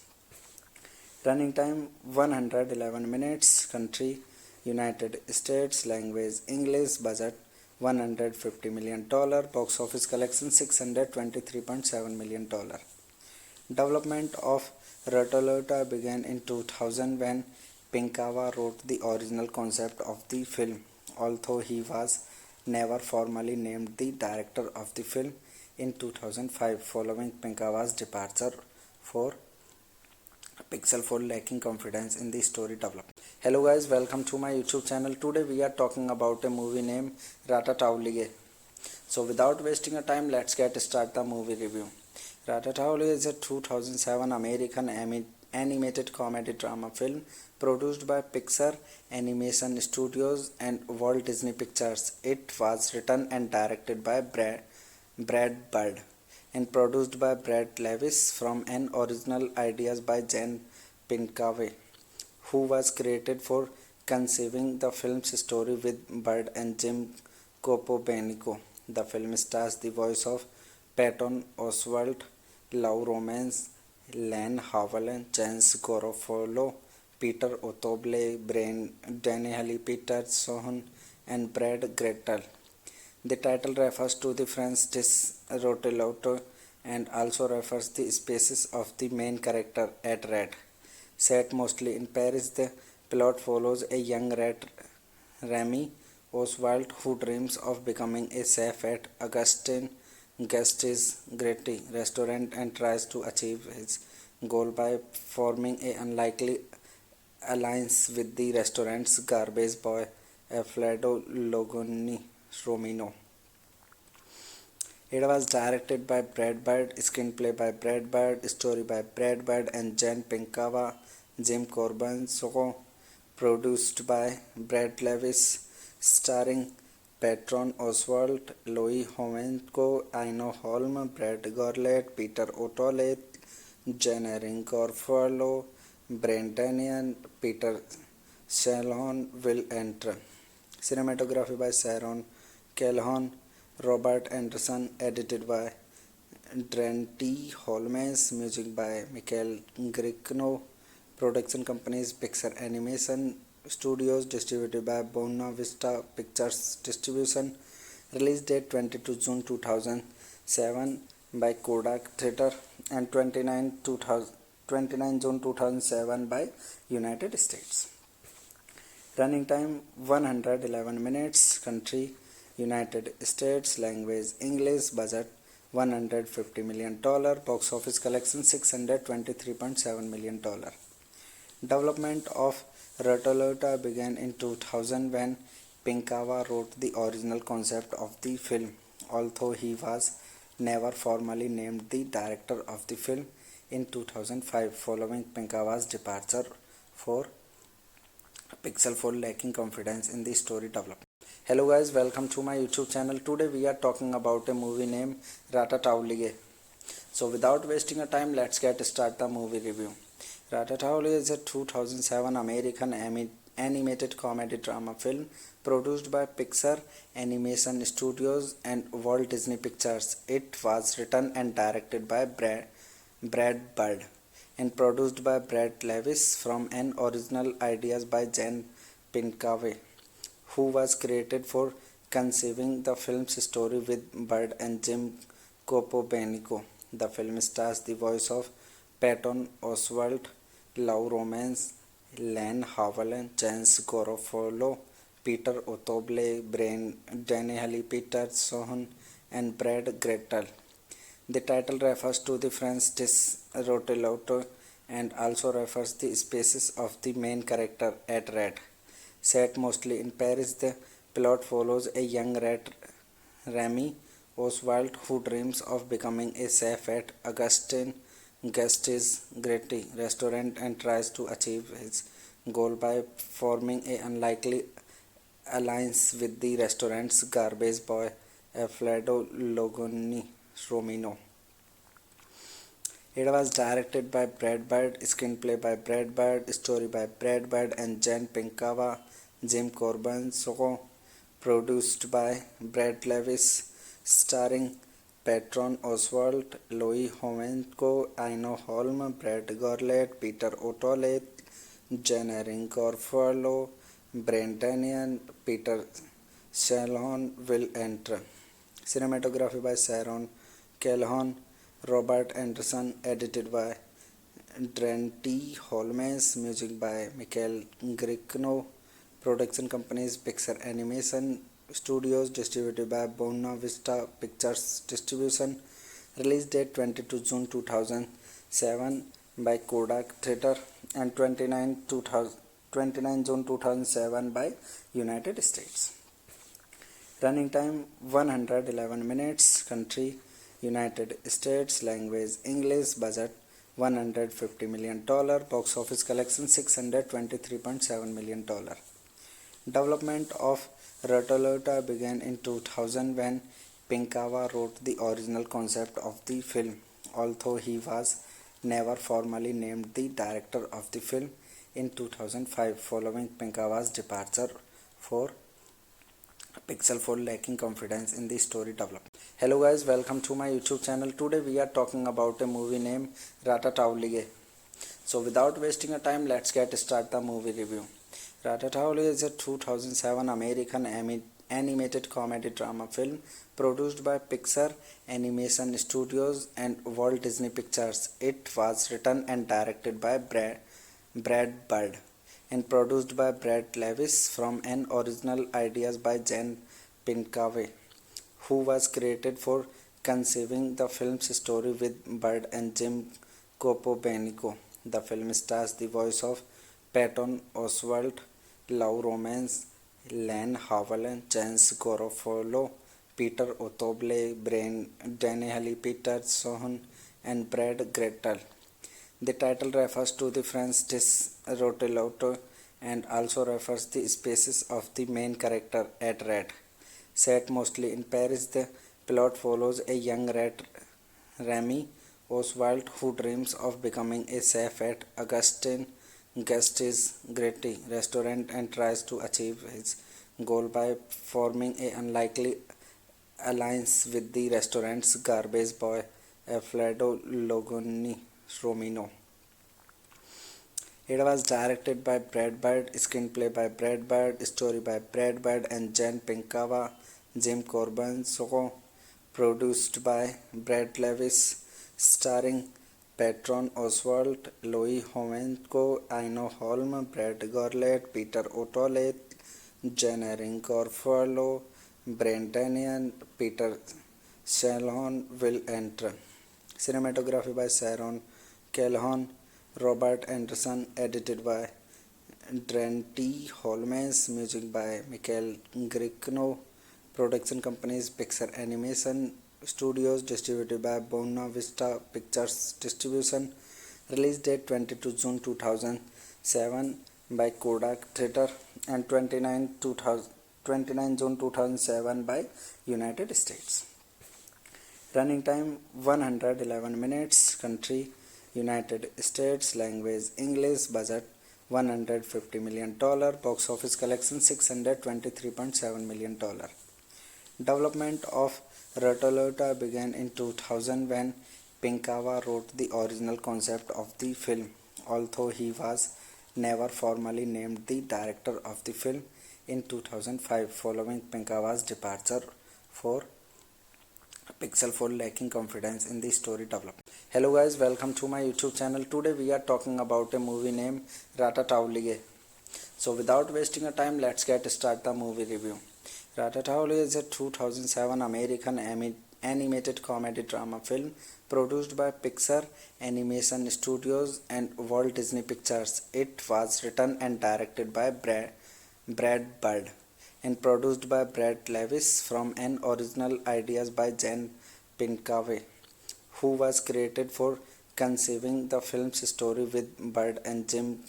Running time 111 minutes, country United States, language English, budget $150 million, box office collection $623.7 million. Development of Ratolota began in 2000 when Pinkava wrote the original concept of the film, although he was never formally named the director of the film in 2005 following Pinkava's departure for Pixel for lacking confidence in the story development. Hello guys, welcome to my YouTube channel. Today we are talking about a movie named Ratatouille. So without wasting a time, let's get start the movie review. Ratatouille is a 2007 American animated comedy drama film produced by Pixar Animation Studios and Walt Disney Pictures. It was written and directed by Brad Bird and produced by Brad Levis from an original ideas by Jan Pinkava, who was credited for conceiving the film's story with Bird and Jim Copobenico. The film stars the voice of Patton Oswalt, Lou Romance, Len Howell, Jens Garofalo, Peter Otoble, Daniel Peterson, and Brad Gretel. The title refers to the French dish rotelotto and also refers the species of the main character at rat. Set mostly in Paris, the plot follows a young rat, Remy Oswald, who dreams of becoming a chef at Augustin Guest's Gritty restaurant and tries to achieve his goal by forming an unlikely alliance with the restaurant's garbage boy, Alfredo Logoni Romino. It was directed by Brad Bird, screenplay by Brad Bird, story by Brad Bird and Jen Pinkava, Jim Corbin, produced by Brad Levis, starring Patron Oswalt, Louis Homenko, Aino Holm, Brad Gorlet, Peter O'Toole, Jen Erin Garofalo, Brandanian, Peter Shalhoun will enter. Cinematography by Sharon Calhoun, Robert Anderson, edited by Trent Holmes, music by Michael Gricno, production companies Pixar Animation Studios, distributed by Buena Vista Pictures Distribution, release date 22 June 2007 by Kodak Theatre and 29 June 2007 by United States. Running time 111 minutes, country United States, language English, budget $150 million, box office collection $623.7 million. Development of Rotolota began in 2000 when Pinkava wrote the original concept of the film, although he was never formally named the director of the film in 2005 following Pinkava's departure for Pixel for lacking confidence in the story development. Hello guys, welcome to my YouTube channel. Today we are talking about a movie named Ratatouille. So without wasting a time, let's get start the movie review. Ratatouille is a 2007 American animated comedy drama film produced by Pixar Animation Studios and Walt Disney Pictures. It was written and directed by Brad Bird and produced by Brad Levis from an original ideas by Jen Pinkava, who was credited for conceiving the film's story with Bird and Jim Copobenico. The film stars the voice of Patton Oswalt, Lou Romance, Len Howell, Jens Garofalo, Peter Otoble, Daniel Peterson, and Brad Gretel. The title refers to the French dish rotelotto and also refers the species of the main character at rat. Set mostly in Paris, the plot follows a young rat, Remy Oswald, who dreams of becoming a chef at Augustin Guest's Gritty restaurant and tries to achieve his goal by forming an unlikely alliance with the restaurant's garbage boy, Alfredo Logoni Romino. It was directed by Brad Bird, screenplay by Brad Bird, story by Brad Bird and Jen Pinkava, Jim Corbin, produced by Brad Levis, starring Patron Oswalt, Louis Homenko, Aino Holm, Brad Gorlet, Peter O'Toole, Jen Erin Garofalo, Brandanian, Peter Shalhoun will enter. Cinematography by Sharon Calhoun, Robert Anderson, edited by Trent Holmes, music by Michael Gricno, production companies Pixar Animation Studios, distributed by Buena Vista Pictures Distribution, release date 22 June 2007 by Kodak Theatre and 29 June 2007 by United States. Running time 111 minutes, country United States, language English, budget $150 million, box office collection $623.7 million. Development of Rotolota began in 2000 when Pinkava wrote the original concept of the film, although he was never formally named the director of the film in 2005 following Pinkava's departure for Pixel for lacking confidence in the story development. Hello guys, welcome to my YouTube channel. Today we are talking about a movie named Ratatouille. So without wasting a time, let's get start the movie review. Ratatouille is a 2007 American animated comedy drama film produced by Pixar Animation Studios and Walt Disney Pictures. It was written and directed by Brad Bird and produced by Brad Levis from an original ideas by Jen Pinkaway, who was credited for conceiving the film's story with Bird and Jim Copobenico. The film stars the voice of Patton Oswalt, Lou Romance, Len Howell, James Garofalo, Peter Otoble, Brian Dennehy Peterson, and Brad Gretel. The title refers to the French dish rotelotto and also refers the species of the main character, a rat. Set mostly in Paris, the plot follows a young rat, Remy Oswald, who dreams of becoming a chef at Augustin Gust's Gritty restaurant and tries to achieve his goal by forming an unlikely alliance with the restaurant's garbage boy, Alfredo Logoni Romino. It was directed by Brad Bird, screenplay by Brad Bird, story by Brad Bird and Jen Pinkava, Jim Corbin, produced by Brad Levis, starring Patron Oswalt, Louis Homenko, Aino Holm, Brad Gorlet, Peter O'Toole, Jennerin Garofalo, Brandanian, Peter Shalon will enter. Cinematography by Sharon Calhoun, Robert Anderson, edited by Dante Holmes, music by Michael Gricno, production companies Pixar Animation Studios, distributed by Buena Vista Pictures Distribution, release date 22 June 2007 by Kodak Theatre and 29 June 2007 by United States. Running time 111 minutes, country United States, language English, budget $150 million, box office collection $623.7 million. Development of Ratatouille began in 2000 when Pinkava wrote the original concept of the film, although he was never formally named the director of the film in 2005 following Pinkava's departure for Pixel for lacking confidence in the story development. Hello guys, welcome to my YouTube channel. Today we are talking about a movie named Ratatouille. So without wasting a time, let's get start the movie review. Ratatouille is a 2007 American animated comedy drama film produced by Pixar Animation Studios and Walt Disney Pictures. It was written and directed by Brad Bird and produced by Brad Levis from an original ideas by Jen Pinkaway, who was credited for conceiving the film's story with Bird and Jim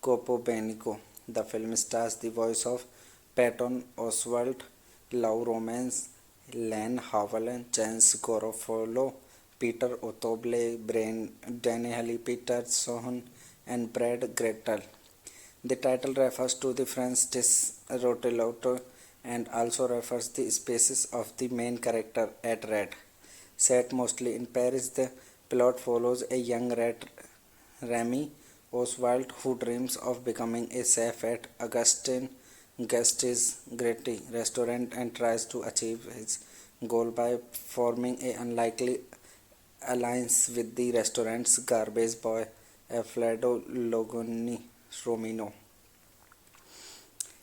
Copobenico. The film stars the voice of Patton Oswalt, Lou Romance, Len Howell, James Garofalo, Peter Otoble, Brian Dennehy Peterson, and Brad Gretel. The title refers to the French dish rotelotto and also refers the species of the main character, a rat. Set mostly in Paris, the plot follows a young rat, Remy Oswald, who dreams of becoming a chef at Augustin Gust's Gritty restaurant and tries to achieve his goal by forming an unlikely alliance with the restaurant's garbage boy, Alfredo Logoni Romino.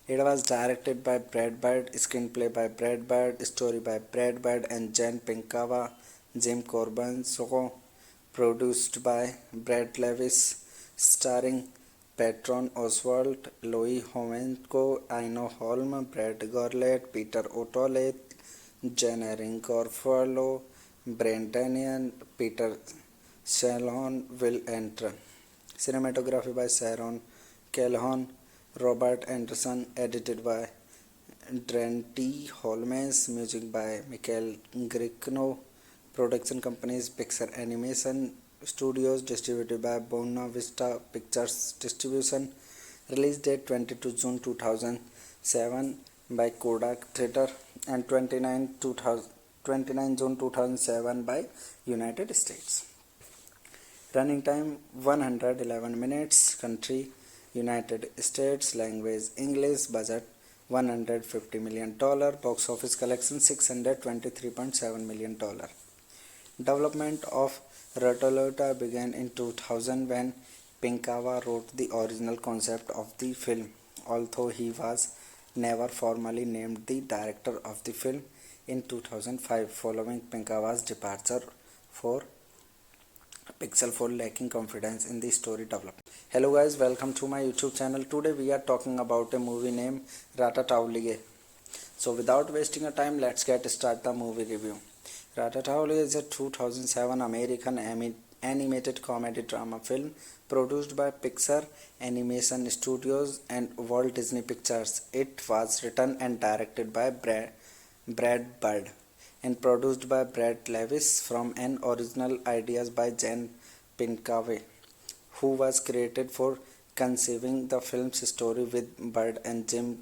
It was directed by Brad Bird, screenplay by Brad Bird, story by Brad Bird and Jen Pinkava, Jim Corbin, produced by Brad Levis, starring Patron Oswalt, Louis Homenko, Aino Holm, Brad Gorlet, Peter O'Toole, Jennerin Garofalo, Brandanian, Peter Shalon will enter. Cinematography by Sharon Calhoun, Robert Anderson, edited by Dante Holmes, music by Michael Gricno, production companies Pixar Animation Studios, distributed by Buena Vista Pictures Distribution, release date 22 June 2007 by Kodak Theatre and 29 29 June 2007 by United States. Running time 111 minutes. Country United States. Language English. Budget $150 million. Box office collection $623.7 million. Development of Ratolota began in 2000 when Pinkava wrote the original concept of the film, although he was never formally named the director of the film in 2005 following Pinkava's departure for Pixel for lacking confidence in the story development. Hello guys, welcome to my YouTube channel. Today we are talking about a movie named Ratatouille. So without wasting a time, let's get start the movie review. Ratatouille is a 2007 American animated comedy drama film produced by Pixar Animation Studios and Walt Disney Pictures. It was written and directed by Brad Bird and produced by Brad Lewis from an original ideas by Jen Pinkava, who was credited for conceiving the film's story with Bird and Jim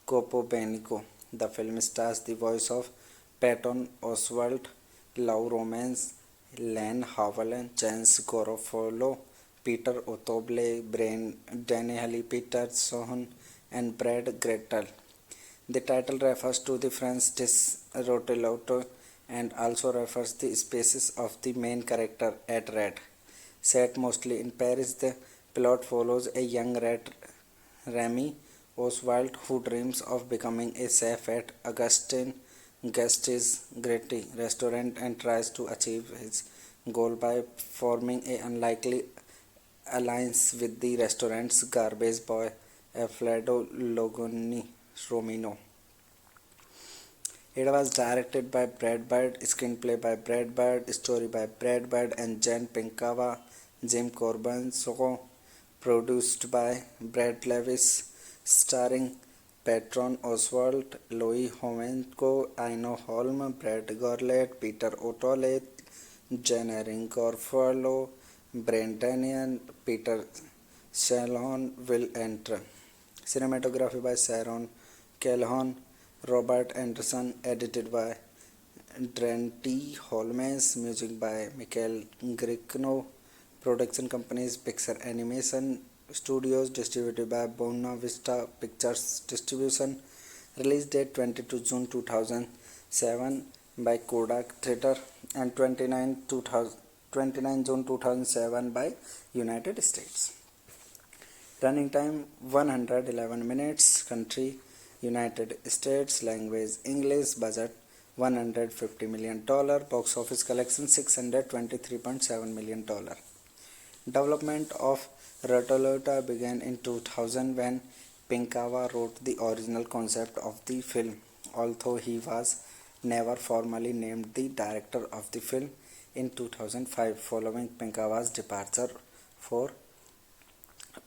Copobenico. The film stars the voice of Patton Oswalt, Lou Romance, Len Howell, James Garofalo, Peter Otoble, Daniel Peterson, and Brad Grettel. The title refers to the French dish rotelotto and also refers the species of the main character, a rat. Set mostly in Paris, the plot follows a young rat, Remy Oswald, who dreams of becoming a chef at Augustin Guest's Gritty restaurant and tries to achieve his goal by forming an unlikely alliance with the restaurant's garbage boy, Alfredo Logoni Romino. It was directed by Brad Bird, screenplay by Brad Bird, story by Brad Bird and Jen Pinkava, Jim Corbin, produced by Brad Lewis, starring Patron Oswalt, Louis Homenko, Aino Holm, Brad Gorlet, Peter O'Toole, Jennering Garofalo, Brandanian, Peter Shalhoub will enter. Cinematography by Sharon Calhoun, Robert Anderson, edited by Drenty Holmes, music by Michael Gricno, production companies Pixar Animation Studios, distributed by Buena Vista Pictures Distribution, release date 22 June 2007 by Kodak Theatre and 29 June 2007 by United States. Running time 111 minutes. Country United States. Language English. Budget $150 million. Box office collection $623.7 million. Development of Ratolota began in 2000 when Pinkava wrote the original concept of the film, although he was never formally named the director of the film in 2005 following Pinkava's departure for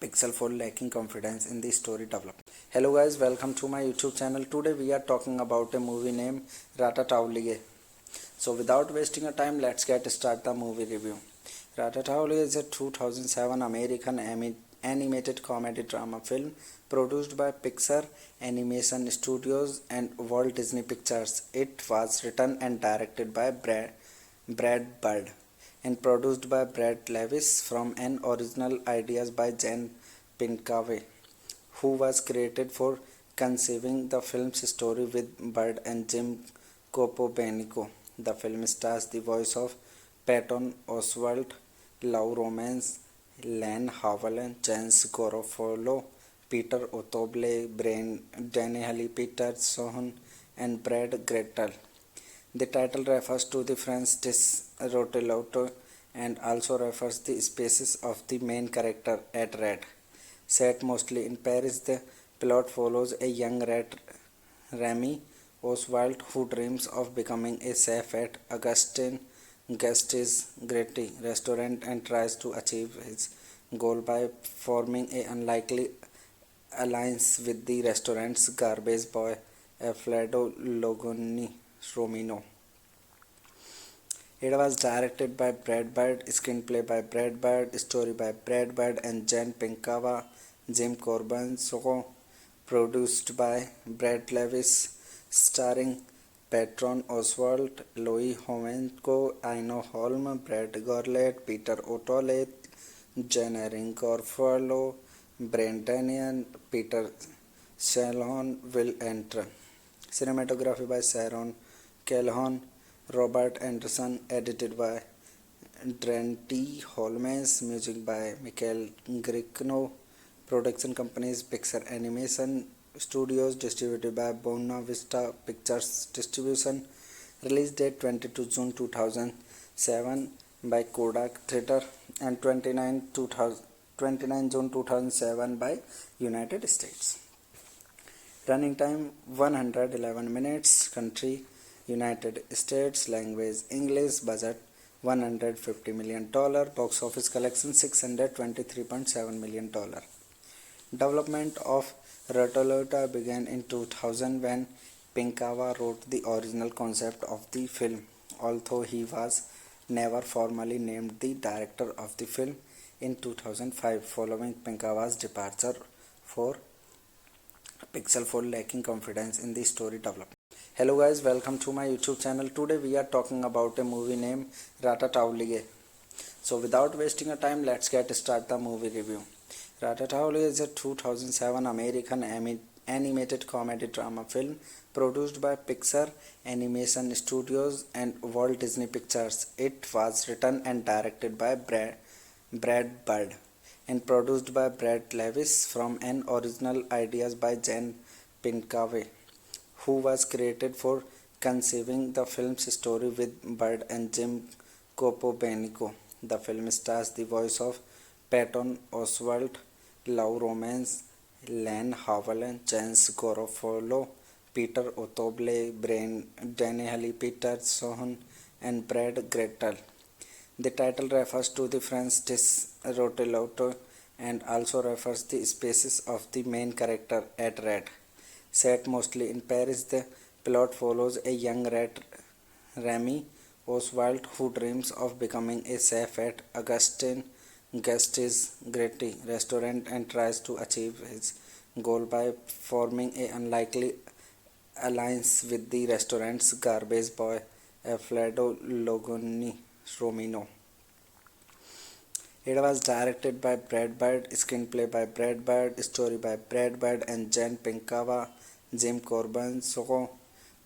Pixel for lacking confidence in the story development. Hello guys, welcome to my YouTube channel. Today we are talking about a movie named Ratatouille. So without wasting a time, let's get start the movie review. Ratatouille is a 2007 American animated comedy drama film produced by Pixar Animation Studios and Walt Disney Pictures. It was written and directed by Brad Bird and produced by Brad Lewis from an original ideas by Jen Pinkava, who was credited for conceiving the film's story with Bird and Jim Copobenico. The film stars the voice of Patton Oswalt, Lou Romance, Len Howell, James Garofalo, Peter Otoble, Daniel Peterson, and Brad Grettel. The title refers to the French dish rotelotto and also refers the species of the main character, a rat. Set mostly in Paris, the plot follows a young rat, Remy Oswald, who dreams of becoming a chef at Augustin Guest's Gritty restaurant and tries to achieve his goal by forming an unlikely alliance with the restaurant's garbage boy, Alfredo Logoni Romino. It was directed by Brad Bird, screenplay by Brad Bird, story by Brad Bird and Jen Pinkava, Jim Corbin, produced by Brad Lewis, starring Patron Oswald, Louis Homenko, Aino Holm, Brad Gorlet, Peter O'Toole, Jennering Garofalo, Brandanian, Peter Shalon will enter. Cinematography by Sharon Calhoun, Robert Anderson, edited by Drenty Holmes, music by Michael Gricno, production companies Pixar Animation Studios, distributed by Buena Vista Pictures Distribution, release date 22 June 2007 by Kodak Theatre and 29 June 2007 by United States. Running time 111 minutes. Country United States. Language English. Budget $150 million. Box office collection $623.7 million. Development of Ratolota began in 2000 when Pinkawa wrote the original concept of the film, although he was never formally named the director of the film in 2005 following Pinkawa's departure for Pixel for lacking confidence in the story development. Hello guys, welcome to my YouTube channel. Today we are talking about a movie named Ratatouille. So without wasting a time, let's get start the movie review. Ratatouille is a 2007 American animated comedy drama film produced by Pixar Animation Studios and Walt Disney Pictures. It was written and directed by Brad Bird and produced by Brad Lewis from an original ideas by Jen Pinkawe, who was credited for conceiving the film's story with Bird and Jim Copobenico. The film stars the voice of Patton Oswalt, Lou Romance, Len Howell, James Garofalo, Peter O'Toole, Daniel Peterson, and Brad Gretel. The title refers to the French dish rotelotto and also refers the species of the main character, a rat. Set mostly in Paris, the plot follows a young rat, Remy Oswald, who dreams of becoming a chef at Augustin Guest's Gritty restaurant and tries to achieve his goal by forming an unlikely alliance with the restaurant's garbage boy, Alfredo Romino. It was directed by Brad Bird, screenplay by Brad Bird, story by Brad Bird and Jen Pinkawa, Jim Corbin,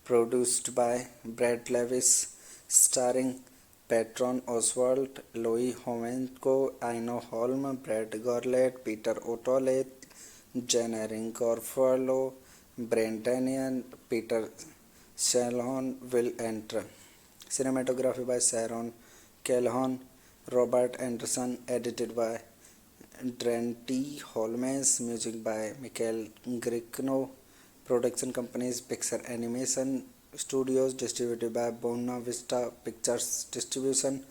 produced by Brad Lewis, starring Patron Oswalt, Louis Homenko, Aino Holm, Brad Gorlet, Peter O'Toole, Jennering Garofalo, Brandanian, Peter Shalon will enter. Cinematography by Sharon Calhoun, Robert Anderson, edited by Drenty Holmes, music by Michael Gricno, production companies Pixar Animation Studios, distributed by Buena Vista Pictures Distribution,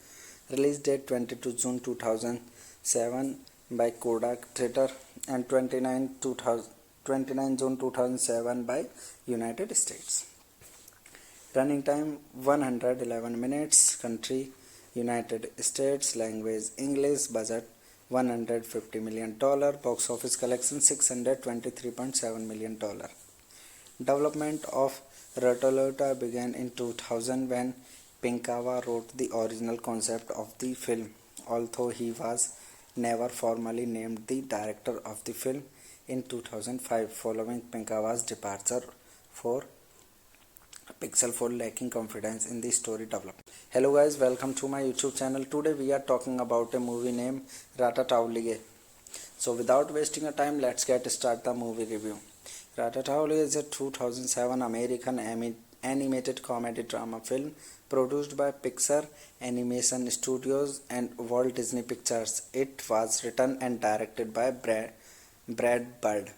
release date 22 June 2007 by Kodak Theatre and 29 June 2007 by United States. Running time 111 minutes. Country United States. Language English. Budget $150 million. Box office collection $623.7 million. Development of Ratolota began in 2000 when Pinkawa wrote the original concept of the film, although he was never formally named the director of the film in 2005 following Pinkawa's departure for Pixel for lacking confidence in the story development. Hello guys, welcome to my YouTube channel. Today we are talking about a movie named Ratatouille. So without wasting a time, let's get start the movie review. Ratatouille is a 2007 American animated comedy drama film produced by Pixar Animation Studios and Walt Disney Pictures. It was written and directed by Brad Bird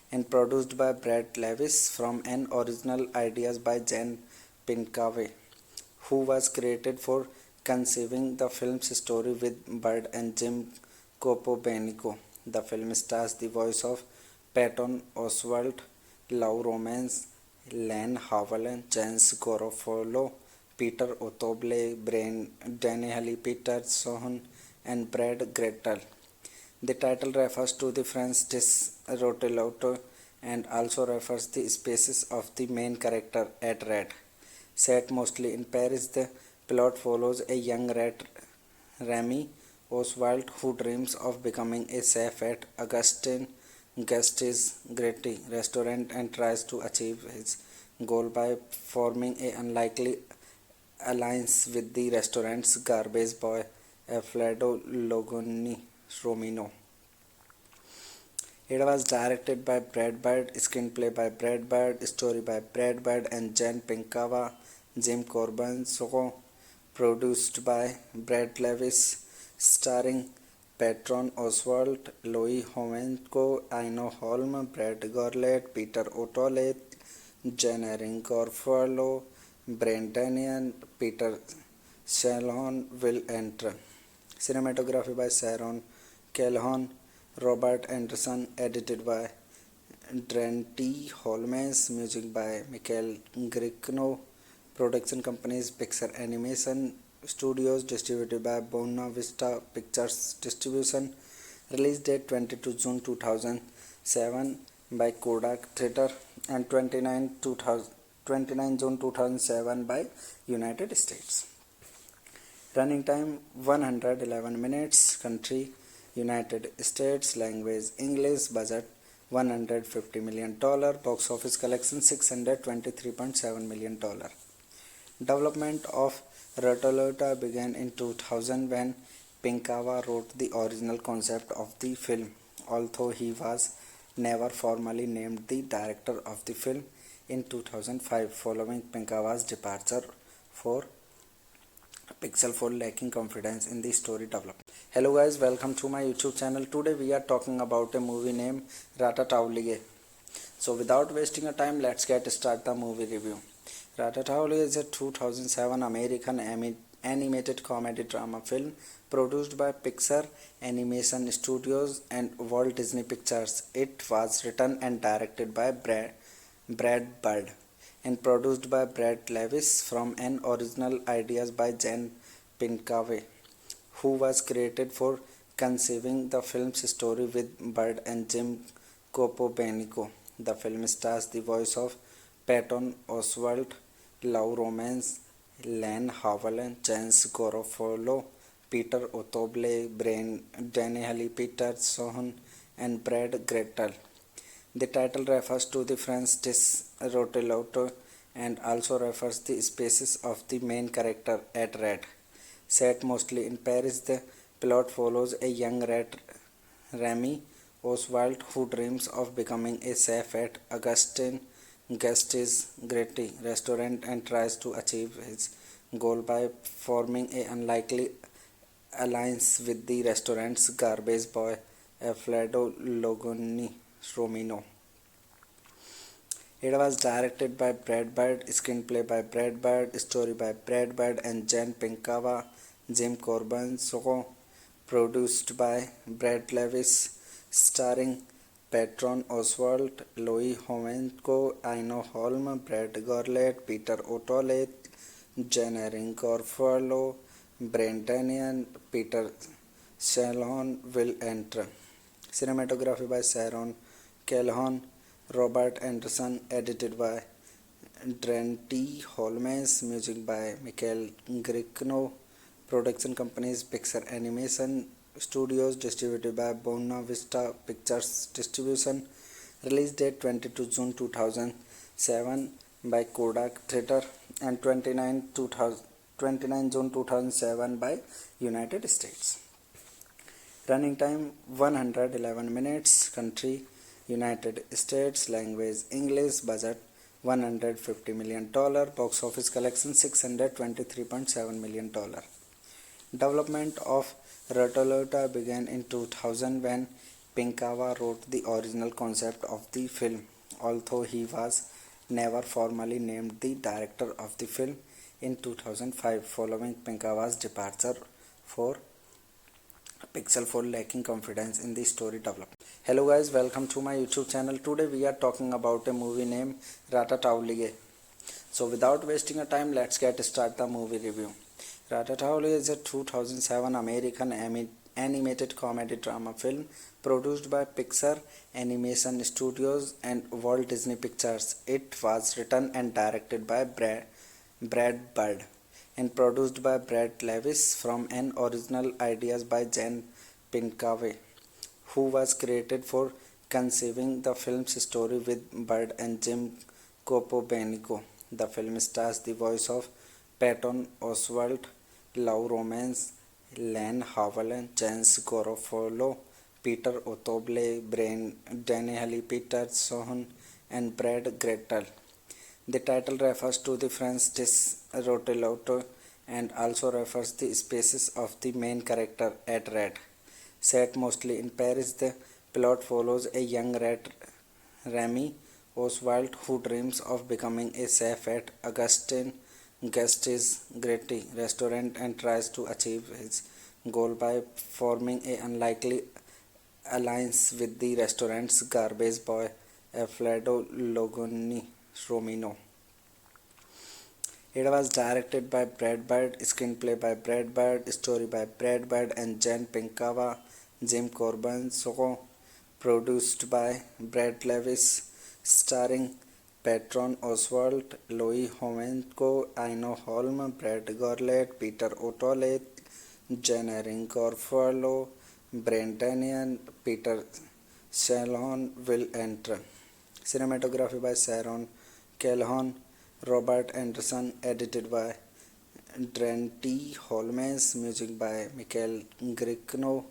and produced by Brad Lewis from an original ideas by Jen Pinkawe, who was credited for conceiving the film's story with Bird and Jim Copobenico. The film stars the voice of Patton Oswalt, Lou Romance, Len Howell, James Garofalo, Peter O'Toole, Daniel Peterson, and Brad Gretel. The title refers to the French dish rotelotto and also refers the species of the main character, a rat. Set mostly in Paris, the plot follows a young rat, Remy Oswald, who dreams of becoming a chef at Augustin Guste's Great restaurant and tries to achieve his goal by forming an unlikely alliance with the restaurant's garbage boy, Alfredo Logoni Romino. It was directed by Brad Bird, screenplay by Brad Bird, story by Brad Bird and Jen Pinkava, Jim Corbin, so produced by Brad Levis, starring Patron Oswalt, Louis Homenko, Aino Holm, Brad Gorlet, Peter O'Toole, Jen Erin Garofalo, Brandanian, Peter Shalhoub will enter. Cinematography by Sharon Calhoun, Robert Anderson, edited by Dante Holmes, music by Michael Gricno, production companies Pixar Animation Studios, distributed by Buena Vista Pictures Distribution, release date 22 June 2007 by Kodak Theatre and 29 June 2007 by United States. Running time 111 minutes, country United States, language English, budget $150 million, box office collection $623.7 million. Development of Rotolota began in 2000 when Pinkava wrote the original concept of the film, although he was never formally named the director of the film in 2005 following Pinkava's departure for Pixel 4 lacking confidence in the story development. Hello guys, welcome to my YouTube channel. Today we are talking about a movie named Ratatouille. So without wasting a time, let's get start the movie review. Ratatouille is a 2007 American animated comedy drama film produced by Pixar Animation Studios and Walt Disney Pictures. It was written and directed by Brad Bird and produced by Brad Levis from an original ideas by Jen Pinkava, who was credited for conceiving the film's story with Bird and Jim Copobenico. The film stars the voice of Patton Oswalt, Lou Romance, Len Howell, James Garofalo, Peter O'Toole, Daniel Peterson, and Brad Grettel. The title refers to the French dish rotelotte and also refers the species of the main character, a rat. Set mostly in Paris, the plot follows a young rat, Remy Oswald, who dreams of becoming a chef at Augustin Guste's Great restaurant and tries to achieve his goal by forming an unlikely alliance with the restaurant's garbage boy, Alfredo Logoni Romino. It was directed by Brad Bird, screenplay by Brad Bird, story by Brad Bird and Jen Pinkava, Jim Corbin, so produced by Brad Levis, starring Patron Oswalt, Louis Homenko, Aino Holm, Brad Gorlet, Peter O'Toole, Jen Erin Garofalo, Brandanian, Peter Shalhoub will enter. Cinematography by Sharon Calhoun, Robert Anderson, edited by Dante Holmes, music by Michael Gricno, production companies Pixar Animation Studios, distributed by Buena Vista Pictures Distribution, release date 22 June 2007 by Kodak Theatre and 29 June 2007 by United States. Running time 111 minutes, country United States, language English, budget $150 million, box office collection $623.7 million. Development of Rotolota began in 2000 when Pinkava wrote the original concept of the film, although he was never formally named the director of the film in 2005 following Pinkava's departure for Pixel 4 lacking confidence in the story development. Hello guys, welcome to my YouTube channel. Today we are talking about a movie named Ratatouille. So without wasting a time, let's get start the movie review. Ratatouille is a 2007 American animated comedy drama film produced by Pixar Animation Studios and Walt Disney Pictures. It was written and directed by Brad Bird and produced by Brad Levis from an original ideas by Jen Pinkaway, who was created for conceiving the film's story with Bird and Jim Copobenico. The film stars the voice of Patton Oswalt, Lou Romance, Len Howell, James Garofalo, Peter Otoble, Brian Dennehy Peterson, and Brad Gretel. The title refers to the French dish rotelotto and also refers the species of the main character, at rat. Set mostly in Paris, the plot follows a young rat, Remy Oswald, who dreams of becoming a chef at Augustin Guste's Gretty restaurant and tries to achieve his goal by forming an unlikely alliance with the restaurant's garbage boy, Alfredo Logoni Romino. It was directed by Brad Bird, screenplay by Brad Bird, story by Brad Bird and Jen Pinkava, Jim Corbin, so produced by Brad Levis, starring Patron Oswalt, Louis Homenko, Aino Holm, Brad Gorlet, Peter O'Toole, Jen Erin Garofalo, Brandanian, Peter Shalon will enter. Cinematography by Sharon Calhoun, Robert Anderson, edited by Drenty Holmes, music by Michael Gricno,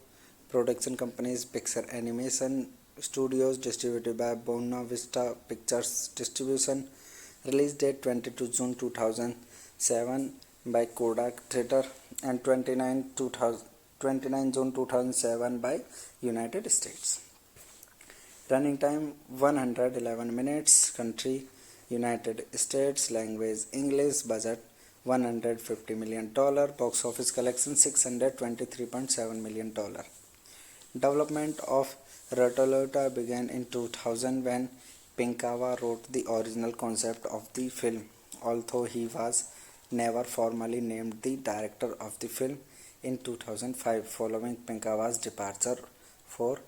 production companies Pixar Animation Studios, distributed by Buena Vista Pictures Distribution, release date 22 June 2007 by Kodak Theatre and 29 June 2007 by United States. Running time 111 minutes, country United States, language English, budget $150 million, box office collection $623.7 million. Development of Rotolota began in 2000 when Pinkava wrote the original concept of the film, although he was never formally named the director of the film in 2005 following Pinkava's departure for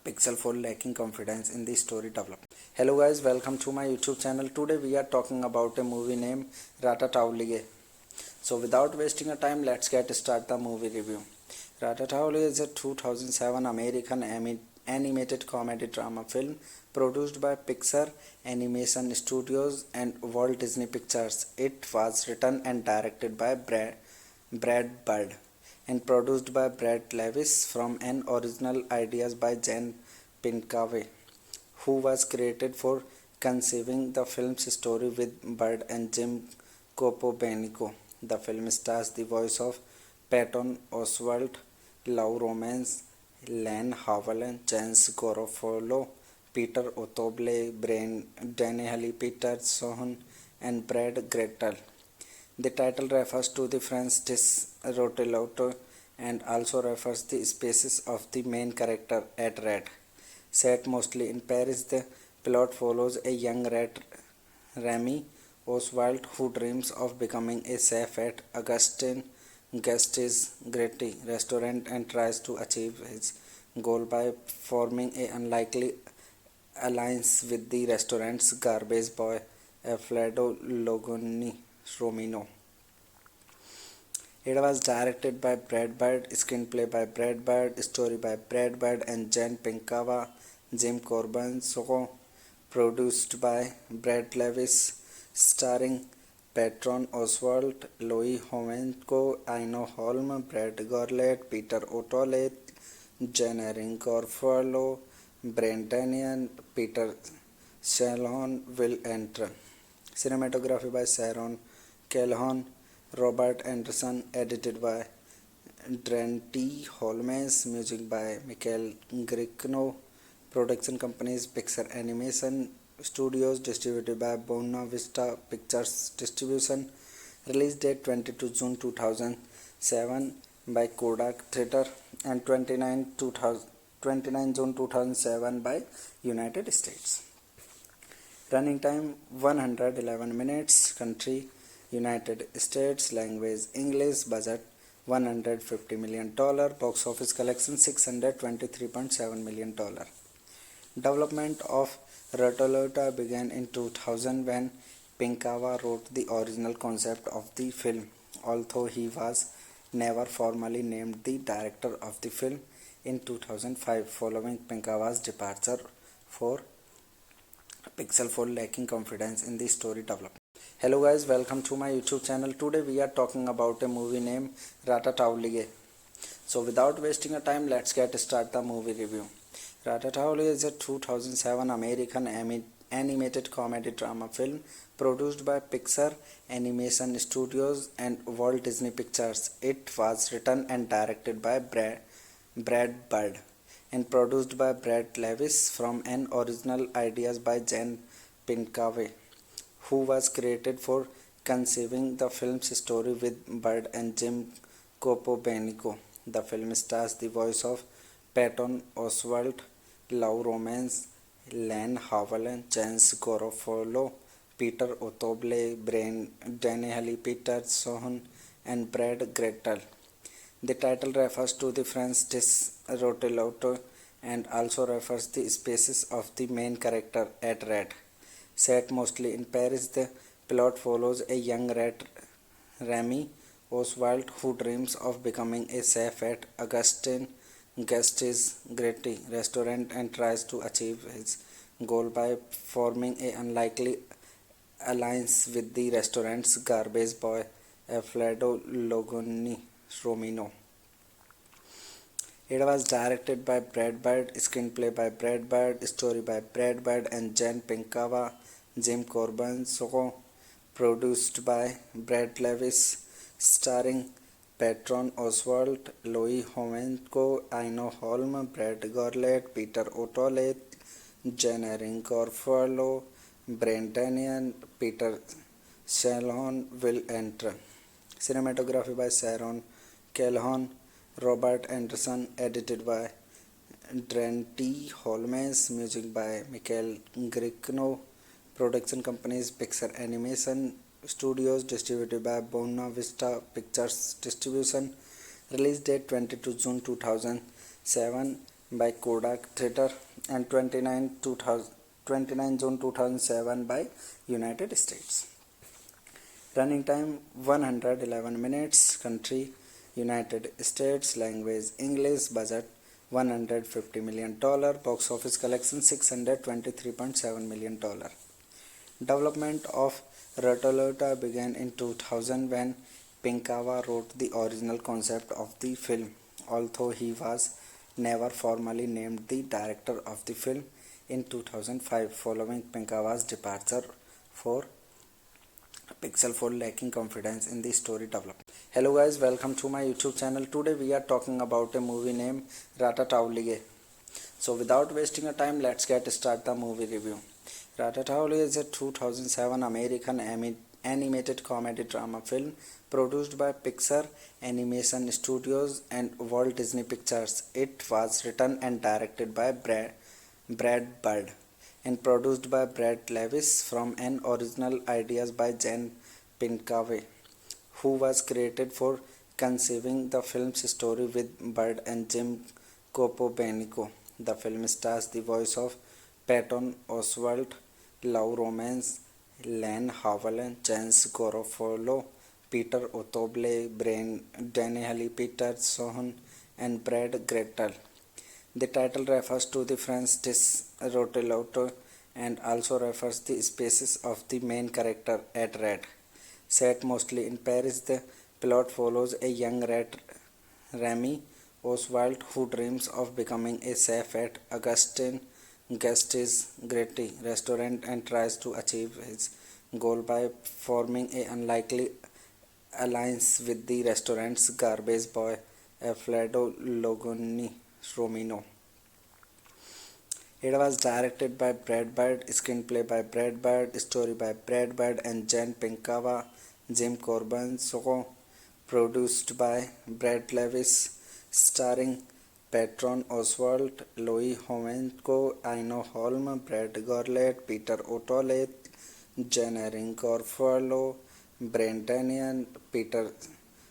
Pixel for lacking confidence in the story development. Hello guys, welcome to my YouTube channel. Today we are talking about a movie named Ratatouille. So without wasting a time, let's get start the movie review. Ratatouille is a 2007 American animated comedy drama film produced by Pixar Animation Studios and Walt Disney Pictures. It was written and directed by Brad Bird and produced by Brad Levis from an original ideas by Jen Pinkaway, who was created for conceiving the film's story with Bird and Jim Copobenico. The film stars the voice of Patton Oswalt, Lou Romance, Len Howell, James Garofalo, Peter Otoble, Brian Dennehy Peterson, and Brad Gretel. The title refers to the French dish rotelotto and also refers the species of the main character, at rat. Set mostly in Paris, the plot follows a young rat, Remy Oswald, who dreams of becoming a chef at Augustin Guste's Gretty restaurant and tries to achieve his goal by forming an unlikely alliance with the restaurant's garbage boy, Alfredo Logoni Romino. It was directed by Brad Bird, screenplay by Brad Bird, story by Brad Bird and Jen Pinkava, Jim Corbin, so produced by Brad Levis, starring Patron Oswalt, Louis Homenko, Aino Holm, Brad Gorlet, Peter O'Toole, Jen Erin Garofalo, Brandanian, Peter Shalon will enter. Cinematography by Sharon Calhoun, Robert Anderson, edited by Drenty Holmes, music by Michael Gricno, production companies Pixar Animation Studios, distributed by Buena Vista Pictures Distribution, release date 22 June 2007 by Kodak Theatre and 29 June 2007 by United States. Running time 111 minutes, country United States, language English, budget $150 million, box office collection $623.7 million. Development of Rotolota began in 2000 when Pinkava wrote the original concept of the film, although he was never formally named the director of the film in 2005 following Pinkava's departure for Pixel for lacking confidence in the story development. Hello guys, welcome to my YouTube channel. Today we are talking about a movie named Ratatouille. So without wasting a time, let's get start the movie review. Ratatouille is a 2007 American animated comedy drama film produced by Pixar Animation Studios and Walt Disney Pictures. It was written and directed by Brad Bird and produced by Brad Levis from an original ideas by Jen Pinkave, who was credited for conceiving the film's story with Bird and Jim Copobenico. The film stars the voice of Patton Oswalt, Lou Romance, Len Howell, James Garofalo, Peter Otoble, Brian Daniel Peterson, and Brad Gretel. The title refers to the French dish rotelotto and also refers the species of the main character, a rat. Set mostly in Paris, the plot follows a young rat, Remy Oswald, who dreams of becoming a chef at Augustin Guest's Great restaurant and tries to achieve his goal by forming an unlikely alliance with the restaurant's garbage boy, Alfredo Logoni Romino. It was directed by Brad Bird, screenplay by Brad Bird, story by Brad Bird and Jen Pinkava, Jim Corbin, produced by Brad Levis, starring Patron Oswalt, Louis Homenko, Aino Holm, Brad Gorlet, Peter O'Toole, Jen Erin Garofalo, Brandanian, Peter Shalon will enter. Cinematography by Sharon Calhoun, Robert Anderson, edited by Drenty Holmes, music by Michael Gricno, production companies Pixar Animation Studios, distributed by Buena Vista Pictures Distribution, release date 22 June 2007 by Kodak Theater and 29 June 2007 by United States. Running time 111 minutes, country United States, language English, budget $150 million, box office collection $623.7 million. Development of Ratatouille began in 2000 when Pinkava wrote the original concept of the film, although he was never formally named the director of the film in 2005 following Pinkava's departure for Pixel for lacking confidence in the story development. Hello guys, welcome to my YouTube channel. Today we are talking about a movie named Ratatouille. So without wasting a time, let's get start the movie review. Ratatouille is a 2007 American animated comedy drama film produced by Pixar Animation Studios and Walt Disney Pictures. It was written and directed by Brad Bird and produced by Brad Levis from an original ideas by Jen Pinkave, who was credited for conceiving the film's story with Bird and Jim Copobenico. The film stars the voice of Patton Oswalt, Lou Romance, Len Howell, James Garofalo, Peter Otoble, Brian Daniel Peterson, and Brad Gretel. The title refers to the French dish rotelotto and also refers the species of the main character, a rat. Set mostly in Paris, the plot follows a young rat, Remy Oswald, who dreams of becoming a chef at Augustin Guest's Great restaurant and tries to achieve his goal by forming an unlikely alliance with the restaurant's garbage boy, Alfredo Logoni Romino. It was directed by Brad Bird, screenplay by Brad Bird, story by Brad Bird and Jen Pinkava, Jim Corbin, produced by Brad Levis, starring Patron Oswalt, Louis Homenko, Aino Holm, Brad Gorlet, Peter O'Toole, Jen Erin Garofalo, Brandanian, Peter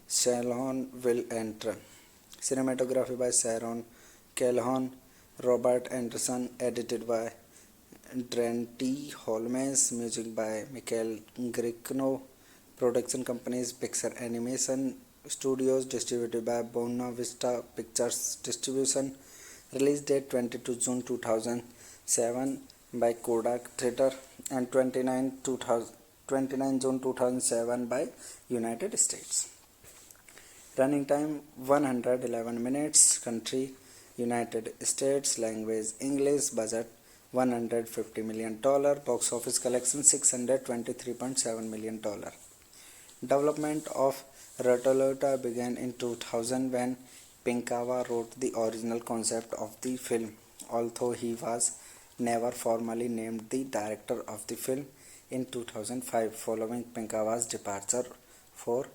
Shalon will enter. Cinematography by Sharon Calhoun, Robert Anderson, edited by Drenty Holmes, music by Michael Giacchino, production companies Pixar Animation Studios, distributed by Buena Vista Pictures Distribution, release date 22 June 2007 by Kodak Theatre and 29 June 2007 by United States. Running time 111 minutes. Country United States. Language English. Budget $150 million. Box office collection $623.7 million. Development of Ratolota began in 2000 when Pinkawa wrote the original concept of the film, although he was never formally named the director of the film in 2005 following Pinkawa's departure for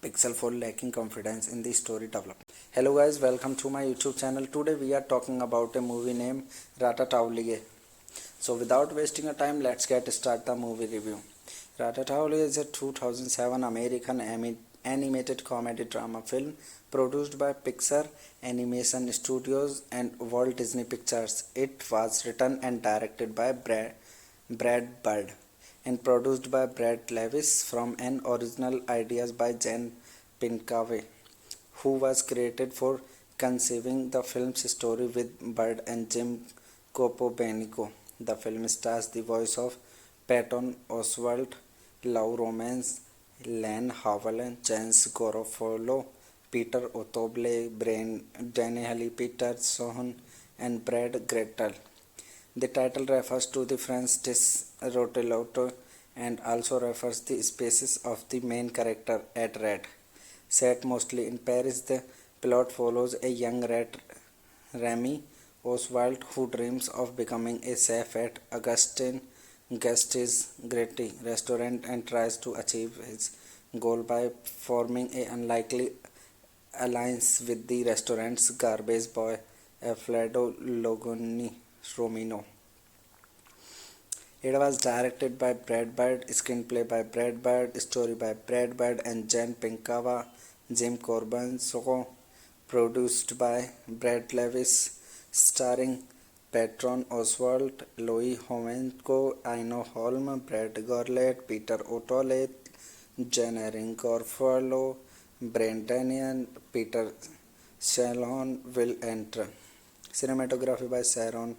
Pixel 4 lacking confidence in the story development. Hello guys, welcome to my YouTube channel. Today we are talking about a movie named Ratatouille. So without wasting a time, let's get start the movie review. Ratatouille is a 2007 American animated comedy drama film produced by Pixar Animation Studios and Walt Disney Pictures. It was written and directed by Brad Bird and produced by Brad Levis from an original ideas by Jen Pinkawe, who was credited for conceiving the film's story with Bird and Jim Copobenico. The film stars the voice of Patton Oswalt, Lou Romance, Len Howell, James Garofalo, Peter Otoble, Daniel Peterson, and Brad Gretel. The title refers to the French dish rotelotte and also refers the species of the main character, at rat. Set mostly in Paris, the plot follows a young rat, Remy Oswald, who dreams of becoming a chef at Augustin Guest's Gritty restaurant and tries to achieve his goal by forming an unlikely alliance with the restaurant's garbage boy, Alfredo Romino. It was directed by Brad Bird, screenplay by Brad Bird, story by Brad Bird and Jen Pinkawa, Jim Corbin, produced by Brad Levis, starring Patron Oswalt, Louis Homenko, Aino Holm, Brad Gorlet, Peter O'Toole, Jen Erin Garofalo, Brandanian, Peter Shalon will enter. Cinematography by Sharon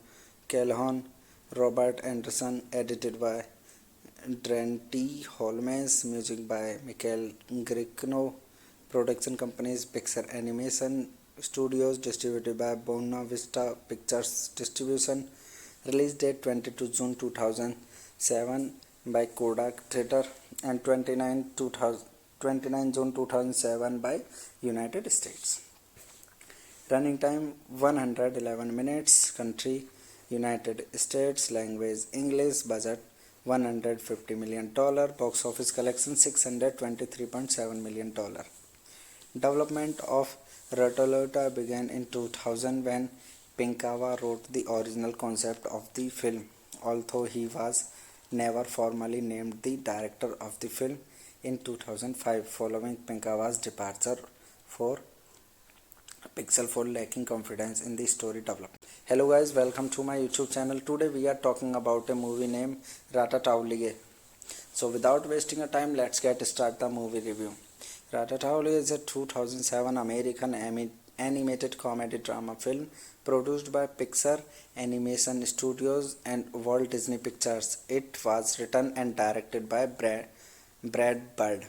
Calhoun, Robert Anderson, edited by Drenty Holmes, music by Michael Giacchino, production companies Pixar Animation Studios, distributed by Buena Vista Pictures Distribution, release date 22 June 2007 by Kodak Theatre and 29 June 2007 by United States. Running time 111 minutes. Country United States. Language English. Budget $150 million. Box office collection $623.7 million. Development of Ratolota began in 2000 when Pinkawa wrote the original concept of the film, although he was never formally named the director of the film in 2005 following Pinkawa's departure for Pixel 4 lacking confidence in the story development. Hello guys, welcome to my YouTube channel. Today we are talking about a movie named Ratatouille. So without wasting a time, let's get start the movie review. Ratatouille is a 2007 American animated comedy drama film produced by Pixar Animation Studios and Walt Disney Pictures. It was written and directed by Brad Bird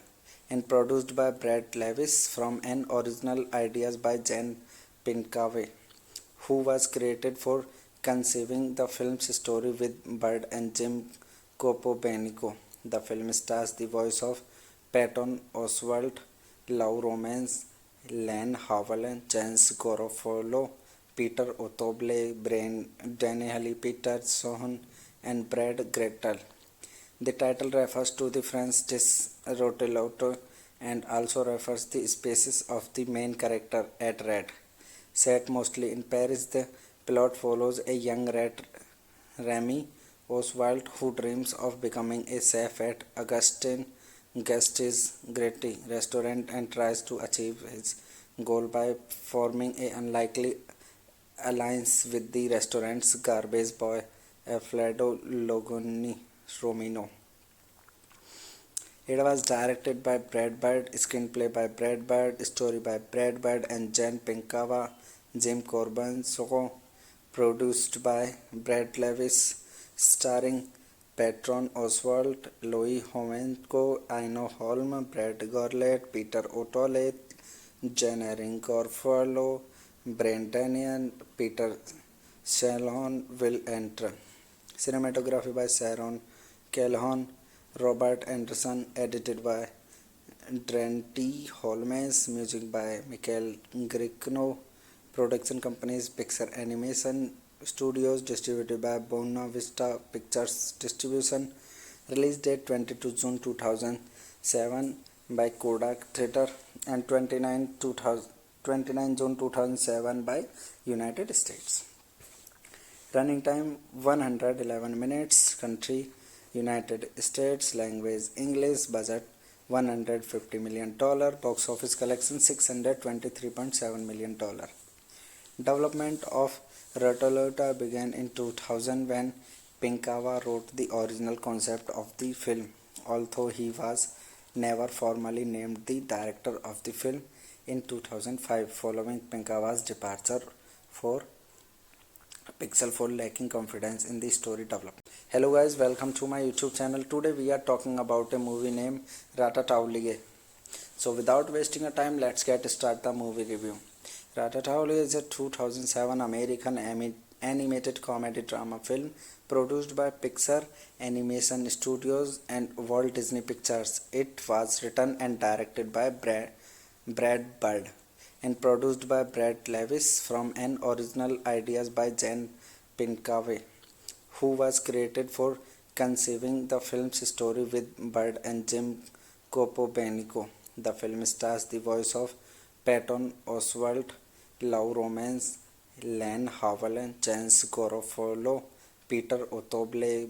and produced by Brad Levis from an original ideas by Jen Pinkawe, who was credited for conceiving the film's story with Bird and Jim Copobenico. The film stars the voice of Patton Oswalt, Lou Romance, Len Howell, James Garofalo, Peter Otoble, Daniel Peterson, and Brad Gretel. The title refers to the French dish rotelotte and also refers the species of the main character, at rat. Set mostly in Paris, the plot follows a young rat, Remy Oswald, who dreams of becoming a chef at Augustin Guest's Gritty restaurant and tries to achieve his goal by forming an unlikely alliance with the restaurant's garbage boy, Alfredo Romino. It was directed by Brad Bird, screenplay by Brad Bird, story by Brad Bird and Jen Pinkava, Jim Corbin, so produced by Brad Levis, starring Patron Oswalt, Louis Homenko, Aino Holm, Brad Gorlet, Peter O'Toole, Jen Erin Garofalo, Brandanian, Peter Shalhoub will enter. Cinematography by Sharon Calhoun, Robert Anderson, edited by Trent Holmes, music by Michael Giacchino, production companies Pixar Animation Studios, distributed by Buena Vista Pictures Distribution, release date 22 June 2007 by Kodak Theatre and 29 June 2007 by United States. Running time 111 minutes, country United States, language English, budget $150 million, box office collection $623.7 million. Development of Ratolota began in 2000 when Pinkava wrote the original concept of the film, although he was never formally named the director of the film in 2005 following Pinkava's departure for Pixel 4 lacking confidence in the story development. Hello guys, welcome to my YouTube channel. Today we are talking about a movie named Ratatouille. So without wasting a time, let's get start the movie review. Ratatouille is a 2007 American animated comedy drama film produced by Pixar Animation Studios and Walt Disney Pictures. It was written and directed by Brad Bird and produced by Brad Levis from an original ideas by Jen Pinkava, who was credited for conceiving the film's story with Bird and Jim Copobenico. The film stars the voice of Patton Oswalt, Lau Romance, Len Howell, James Garofalo, Peter O'Toole,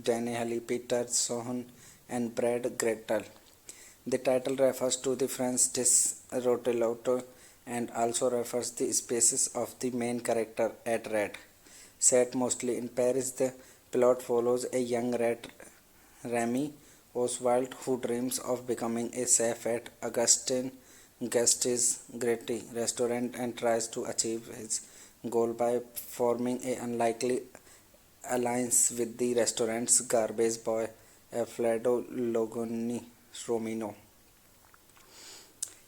Daniel Peterson, and Brad Gretel. The title refers to the French dish rotelotte and also refers the species of the main character, a rat. Set mostly in Paris, the plot follows a young rat, Remy Oswald, who dreams of becoming a chef at Augustin Gast's Great restaurant and tries to achieve his goal by forming an unlikely alliance with the restaurant's garbage boy, Alfredo Romino.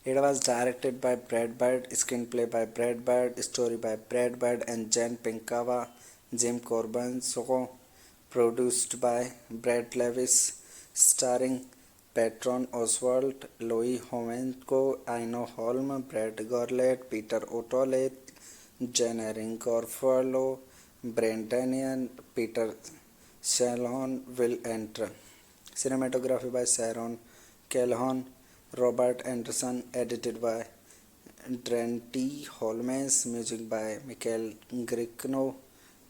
It was directed by Brad Bird, screenplay by Brad Bird, story by Brad Bird and Jen Pinkava, Jim Corbin, so produced by Brad Levis, starring Patron Oswalt, Louis Homenko, Aino Holm, Brad Gorlet, Peter O'Toole, Jen Erin Garofalo, Brandanian, Peter Shalhoub will enter. Cinematography by Sharon Calhoun, Robert Anderson, edited by Trent Holmes, music by Michael Giacchino,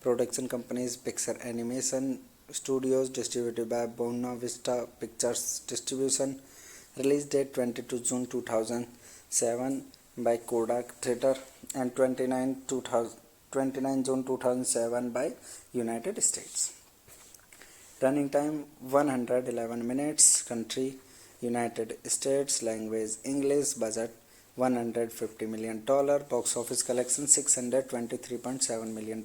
production companies Pixar Animation Studios, distributed by Buena Vista Pictures Distribution, release date 22 June 2007 by Kodak Theatre and 29 June 2007 by United States. Running time 111 minutes, country United States, language English, budget $150 million, box office collection $623.7 million.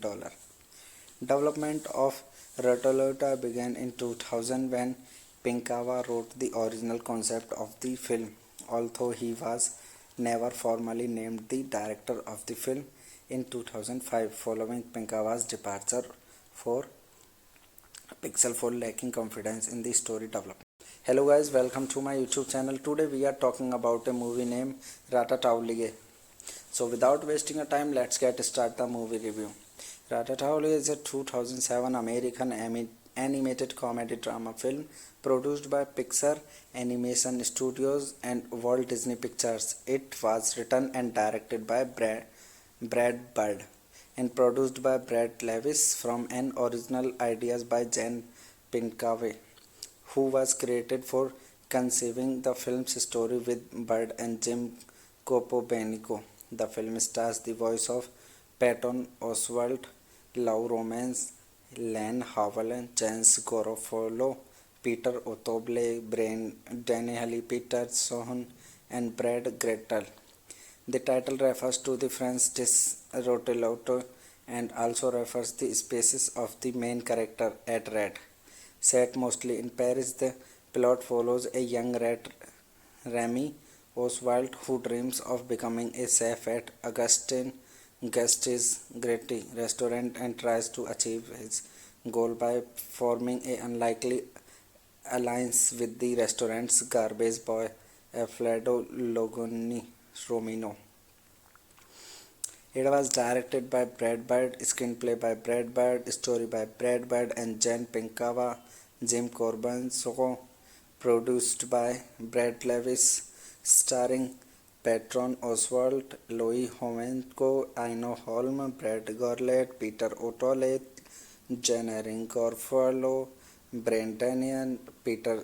Development of Ratolota began in 2000 when Pinkava wrote the original concept of the film, although he was never formally named the director of the film in 2005 following Pinkava's departure for Pixel 4 lacking confidence in the story development. Hello guys, welcome to my YouTube channel. Today we are talking about a movie named Ratatouille. So without wasting a time, let's get start the movie review. Ratatouille is a 2007 American animated comedy drama film produced by Pixar Animation Studios and Walt Disney Pictures. It was written and directed by Brad Bird and produced by Brad Levis from an original ideas by Jen Pinkava, who was credited for conceiving the film's story with Bird and Jim Copobenico. The film stars the voice of Patton Oswalt, Lau Romance, Len Howell, Jens Garofalo, Peter Otoble, Brian Dennehy Peterson, and Brad Gretel. The title refers to the French dish rotelotto and also refers the species of the main character, at rat. Set mostly in Paris, the plot follows a young rat, Remy Oswald, who dreams of becoming a chef at Augustin Guste's Gritty restaurant and tries to achieve his goal by forming an unlikely alliance with the restaurant's garbage boy, Alfredo Logoni Romino. It was directed by Brad Bird, screenplay by Brad Bird, story by Brad Bird and Jen Pinkava, Jim Corbin, so produced by Brad Levis, starring Patron Oswalt, Louis Homenko, Aino Holm, Brad Gorlet, Peter O'Toole, Jen Erin Garofalo, Brandanian, Peter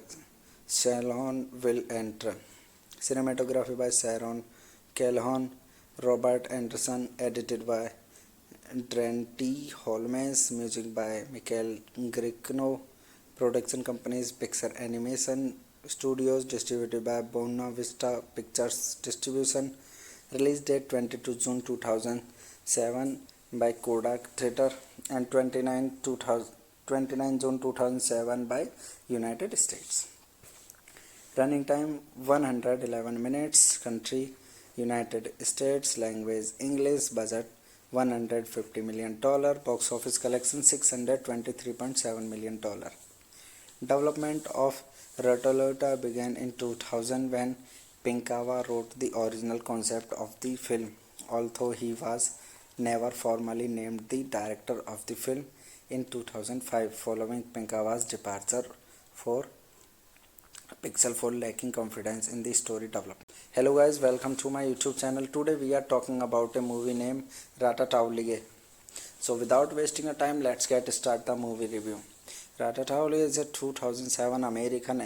Shalon will enter. Cinematography by Sharon Calhoun, Robert Anderson, edited by Trent Holmes, music by Michael Gricno, production companies Pixar Animation Studios, distributed by Buena Vista Pictures Distribution, release date 22 June 2007 by Kodak Theatre and 29 June 2007 by United States. Running time 111 minutes, country United States, language English, budget $150 million, box office collection $623.7 million. Development of Rotolota began in 2000 when Pinkava wrote the original concept of the film, although he was never formally named the director of the film in 2005 following Pinkava's departure for Pixel for lacking confidence in the story development. Hello guys, welcome to my YouTube channel. Today we are talking about a movie named Ratatouille. So without wasting a time, let's get start the movie review. Ratatouille is a 2007 American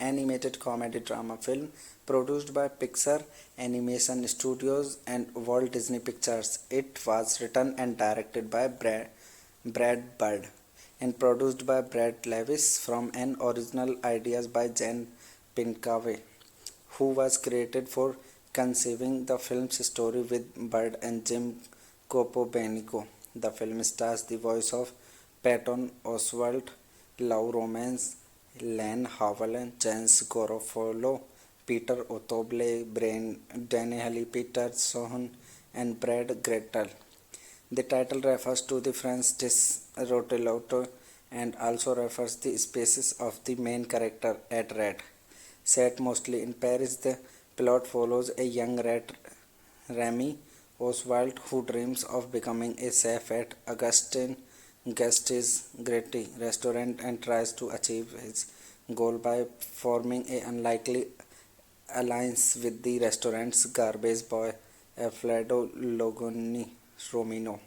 animated comedy drama film produced by Pixar Animation Studios and Walt Disney Pictures. It was written and directed by Brad Bird and produced by Brad Levis from an original ideas by Jen Pinkava, who was credited for conceiving the film's story with Bird and Jim Copobenico. The film stars the voice of Patton Oswalt, Lou Romance, Len Howell, Jens Garofalo, Peter Otoble, Brian Dennehy Peterson, and Brad Gretel. The title refers to the French dish rotelotto and also refers the species of the main character, at rat. Set mostly in Paris, the plot follows a young rat, Remy Oswald, who dreams of becoming a chef at Augustin Guste's Gritty restaurant and tries to achieve his goal by forming an unlikely alliance with the restaurant's garbage boy, Alfredo Logoni Romino.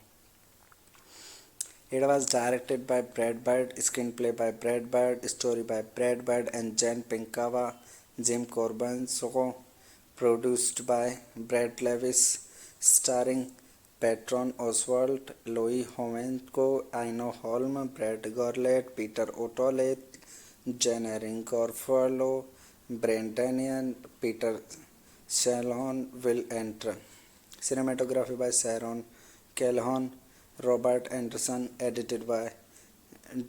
It was directed by Brad Bird, screenplay by Brad Bird, story by Brad Bird and Jen Pinkava, Jim Corbin, so produced by Brad Levis, starring Patron Oswalt, Louis Homenko, Aino Holm, Brad Gorlet, Peter O'Toole, Jen Erin Garofalo, Brandanian, Peter Shalon will enter. Cinematography by Sharon Calhoun, Robert Anderson, edited by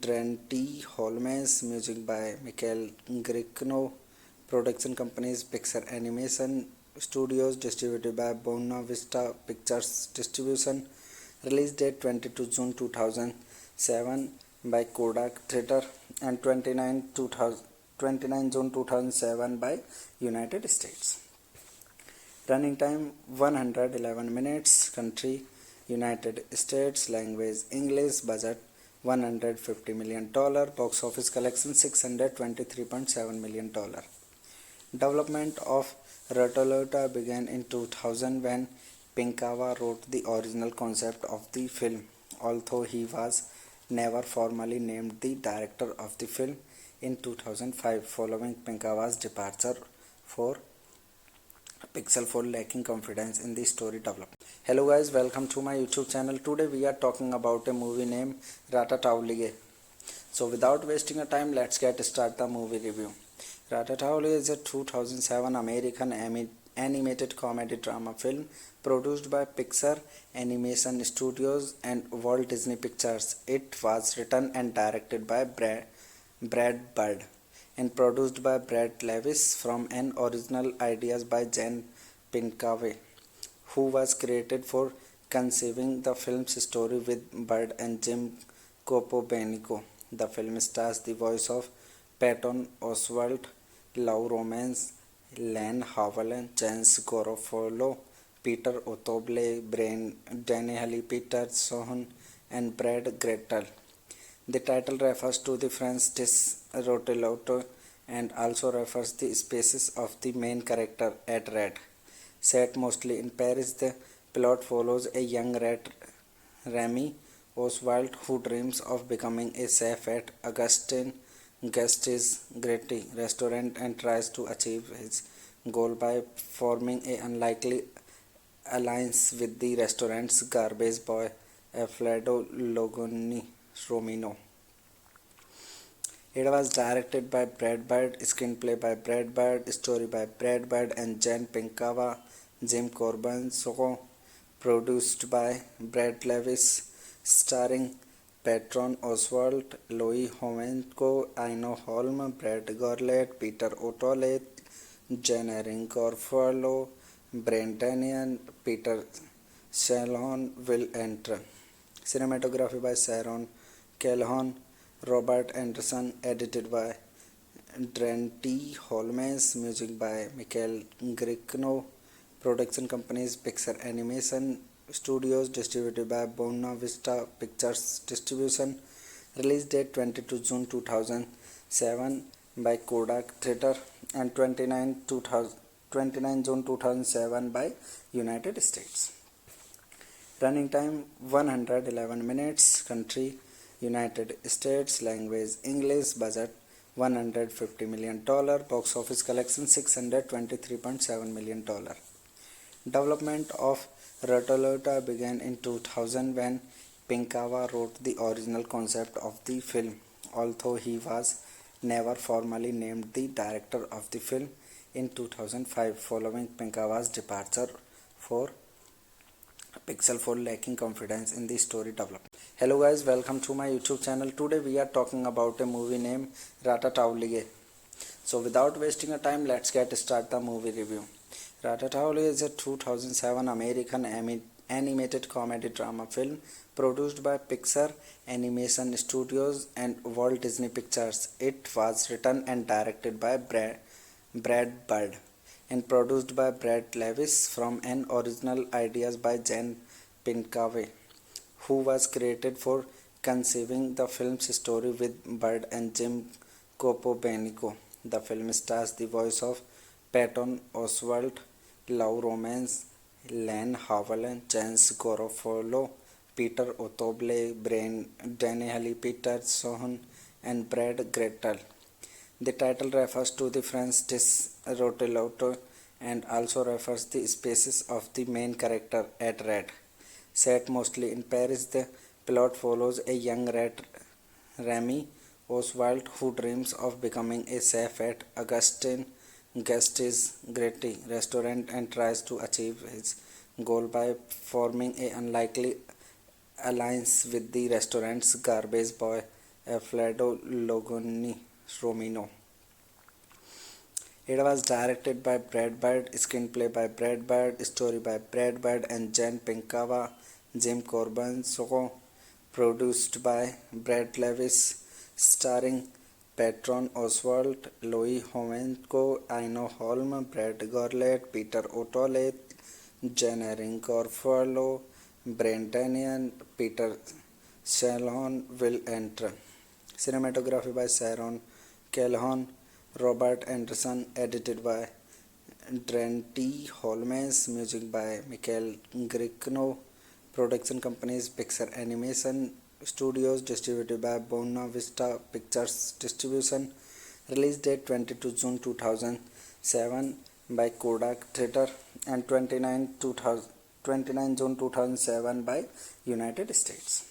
Trent Holmes, music by Michael Gricno, production companies Pixar Animation Studios, distributed by Buena Vista Pictures Distribution, release date 22 June 2007 by Kodak Theatre and 29 June 2007 by United States. Running time 111 minutes, country United States, language English, budget $150 million, box office collection $623.7 million. Development of Rotolota began in 2000 when Pinkava wrote the original concept of the film, although he was never formally named the director of the film in 2005 following Pinkava's departure for Pixel 4 lacking confidence in the story development. Hello guys, welcome to my YouTube channel. Today we are talking about a movie named Ratatouille. So without wasting a time, let's get start the movie review. Ratatouille is a 2007 American animated comedy drama film produced by Pixar Animation Studios and Walt Disney Pictures. It was written and directed by Brad Bird and produced by Brad Levis from an original ideas by Jen Pinkaway, who was credited for conceiving the film's story with Bird and Jim Copobenico. The film stars the voice of Patton Oswalt, Lou Romance, Len Howell, James Garofalo, Peter Otoble, Brian Daniel Peterson, and Brad Gretel. The title refers to the French dish rotelotto and also refers the species of the main character, a rat. Set mostly in Paris, the plot follows a young rat, Remy Oswald, who dreams of becoming a chef at Augustin Gast's Great restaurant and tries to achieve his goal by forming an unlikely alliance with the restaurant's garbage boy, Alfredo Logoni Romino. It was directed by Brad Bird, screenplay by Brad Bird, story by Brad Bird and Jen Pinkawa, Jim Corbin, produced by Brad Levis, starring Patron Oswalt, Louis Homenko, Aino Holm, Brad Gorlet, Peter O'Toole, Jen Erin Garofalo, Brandanian, Peter Shalon will enter. Cinematography by Sharon Calhoun, Robert Anderson, edited by Drenty Holmes, music by Michael Gricno, production companies Pixar Animation Studios, distributed by Buena Vista Pictures Distribution, release date 22 June 2007 by Kodak Theatre and 29 June 2007 by United States. Running time 111 minutes, country United States, language English, budget $150 million, box office collection $623.7 million. Development of Ratatouille began in 2000 when Pinkawa wrote the original concept of the film, although he was never formally named the director of the film in 2005 following Pinkawa's departure for Pixel 4 lacking confidence in the story development. Hello guys, welcome to my YouTube channel. Today we are talking about a movie named Ratatouille. So without wasting a time, let's get start the movie review. Ratatouille is a 2007 American animated comedy drama film produced by Pixar Animation Studios and Walt Disney Pictures. It was written and directed by Brad Bird and produced by Brad Levis from an original ideas by Jen Pinkaway, who was credited for conceiving the film's story with Bird and Jim Copobenico. The film stars the voice of Patton Oswalt, Lou Romance, Len Howell, James Garofalo, Peter Otoble, Brian Daniel Peterson, and Brad Gretel. The title refers to the French dish rotelotto and also refers the species of the main character, a rat. Set mostly in Paris, the plot follows a young rat, Remy Oswald, who dreams of becoming a chef at Augustin Gast's Great restaurant and tries to achieve his goal by forming an unlikely alliance with the restaurant's garbage boy, Alfredo Logoni Romino. It was directed by Brad Bird, screenplay by Brad Bird, story by Brad Bird and Jen Pinkawa, Jim Corbin, produced by Brad Levis, starring Patron Oswalt, Louis Homenko, Aino Holm, Brad Gorlet, Peter O'Toole, Jen Erin Garofalo, Brandanian, Peter Shalon will enter. Cinematography by Sharon Calhoun, Robert Anderson, edited by Drenty Holmes, music by Michael Gricno, production companies Pixar Animation Studios, distributed by Buena Vista Pictures Distribution, release date 22 June 2007 by Kodak Theatre, and 29 June 2007 by United States.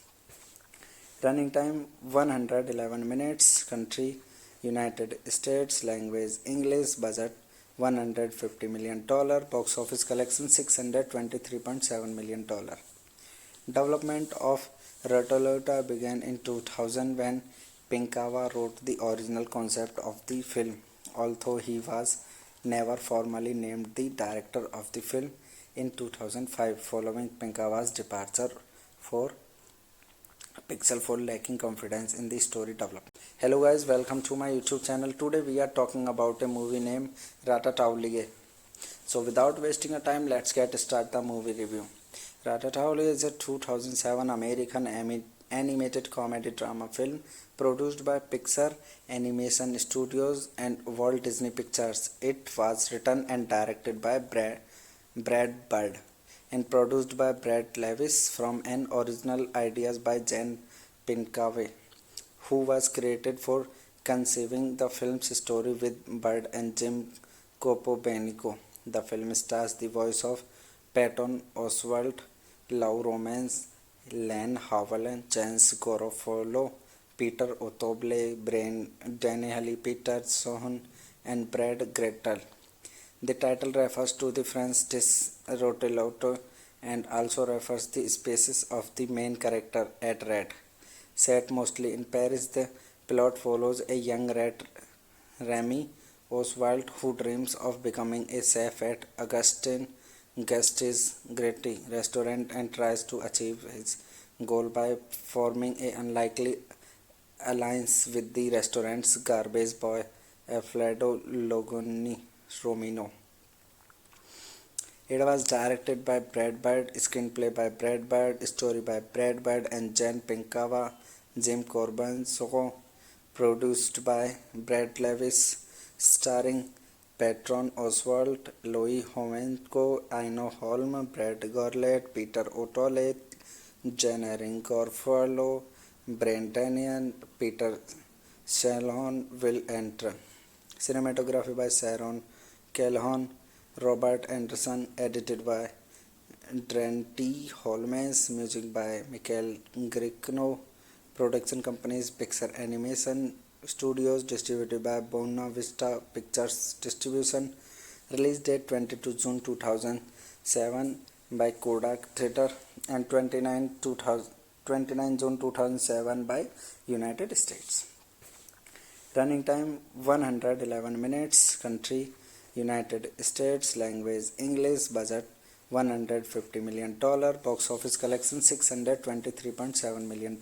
Running time 111 minutes. Country United States. Language English. Budget $150 million. Box office collection $623.7 million. Development of Ratolota began in 2000 when Pinkawa wrote the original concept of the film, although he was never formally named the director of the film in 2005 following Pinkawa's departure for Pixel 4 lacking confidence in the story development. Hello guys, welcome to my YouTube channel. Today we are talking about a movie named Ratatouille. So without wasting a time, let's get start the movie review. Ratatouille is a 2007 American animated comedy drama film produced by Pixar Animation Studios and Walt Disney Pictures. It was written and directed by Brad Bird and produced by Brad Lewis from an original ideas by Jen Pinkawa, who was credited for conceiving the film's story with Bird and Jim Copobenico. The film stars the voice of Patton Oswalt, Lou Romance, Len Howell, Chance Garofalo, Peter Otoble, Daniel Peterson, and Brad Gretel. The title refers to the French dish rotelotto and also refers the species of the main character, a rat. Set mostly in Paris, the plot follows a young rat, Remy Oswald, who dreams of becoming a chef at Augustin Guest's Gritty restaurant and tries to achieve his goal by forming an unlikely alliance with the restaurant's garbage boy, Alfredo Romino. It was directed by Brad Bird, screenplay by Brad Bird, story by Brad Bird and Jen Pinkawa, Jim Corbin, produced by Brad Lewis, starring Patron Oswalt, Louis Homenko, Aino Holm, Brad Gorlet, Peter O'Toole, Jennering Garofalo, Brandanian, Peter Shalhoub will enter. Cinematography by Sharon Calhoun, Robert Anderson, edited by Trent Holmes, music by Michael Giacchino, production companies Pixar Animation Studios, distributed by Buena Vista Pictures Distribution, release date 22 June 2007 by Kodak Theatre, and 29 June 2007 by United States. Running time 111 minutes. Country United States. Language English. Budget $150 million. Box office collection $623.7 million.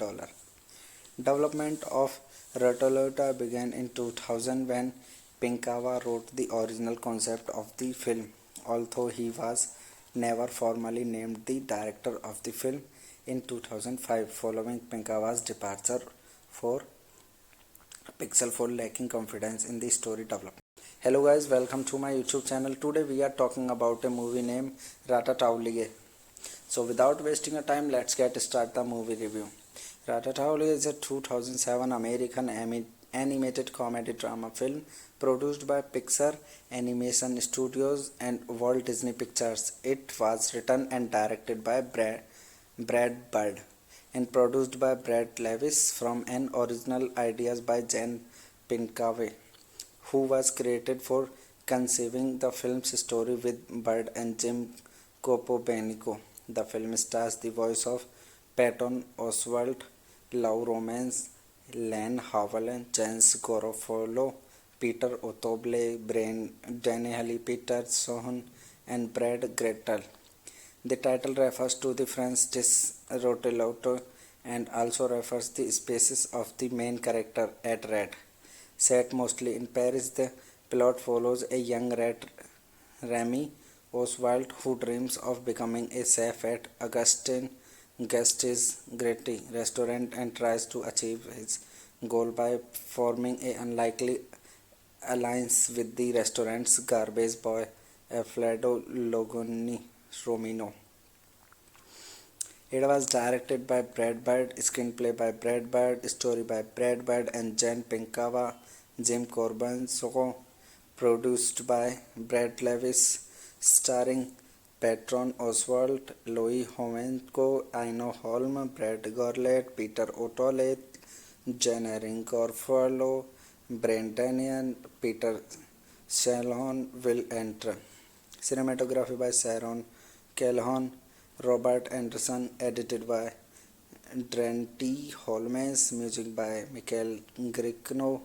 Development of Ratolota began in 2000 when Pinkawa wrote the original concept of the film, although he was never formally named the director of the film in 2005 following Pinkawa's departure for Pixel 4 lacking confidence in the story development. Hello guys, welcome to my YouTube channel. Today we are talking about a movie named Ratatouille. So without wasting a time, let's get start the movie review. Ratatouille is a 2007 American animated comedy drama film produced by Pixar Animation Studios and Walt Disney Pictures. It was written and directed by Brad Bird and produced by Brad Lewis from an original ideas by Jen Pinkawa, who was credited for conceiving the film's story with Bird and Jim Copobenico. The film stars the voice of Patton Oswalt, Lou Romance, Len Howell, Chance Garofalo, Peter Otoble, Daniel Peterson, and Brad Gretel. The title refers to the French dish rotelotto and also refers the species of the main character, a rat. Set mostly in Paris, the plot follows a young rat, Remy Oswald, who dreams of becoming a chef at Augustin Guest's Gritty restaurant and tries to achieve his goal by forming an unlikely alliance with the restaurant's garbage boy, Alfredo Romino. It was directed by Brad Bird, screenplay by Brad Bird, story by Brad Bird and Jen Pinkawa, Jim Corbin, produced by Brad Levis, starring Patron Oswalt, Louis Homenko, Aino Holm, Brad Gorlet, Peter O'Toole, Jen Erin Garofalo, Brandanian, Peter Shalhoub will enter. Cinematography by Sharon Calhoun, Robert Anderson, edited by Trent Holmes, music by Michael Giacchino,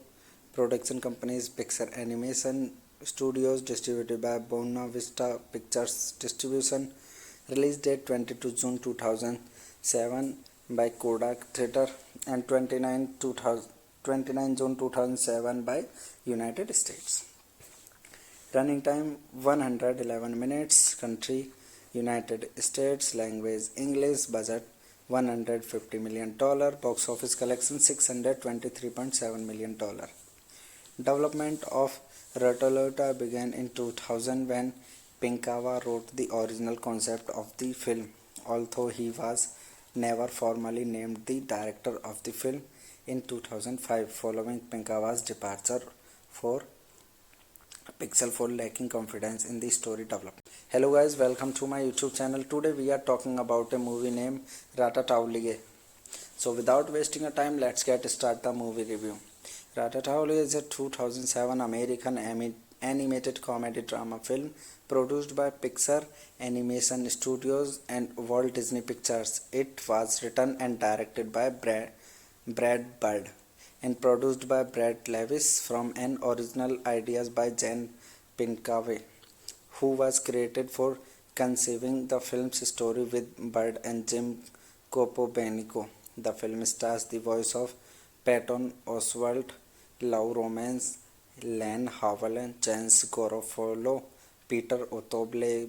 production companies Pixar Animation Studios, distributed by Buena Vista Pictures Distribution, release date 22 June 2007 by Kodak Theatre and 29 June 2007 by United States. Running time 111 minutes. Country United States. Language English. Budget $150 million. Box office collection $623.7 million. Development of Ratolota began in 2000 when Pinkawa wrote the original concept of the film, although he was never formally named the director of the film in 2005 following Pinkawa's departure for Pixel for lacking confidence in the story development. Hello guys, welcome to my YouTube channel. Today we are talking about a movie named Ratatouille. So without wasting a time, let's get start the movie review. Ratatouille is a 2007 American animated comedy drama film produced by Pixar Animation Studios and Walt Disney Pictures. It was written and directed by Brad Bird and produced by Brad Levis from an original ideas by Jen Pinkawa, who was credited for conceiving the film's story with Bird and Jim Capobianco. The film stars the voice of Patton Oswalt, Lou Romance, Len Howell, James Garofalo, Peter O'Toole,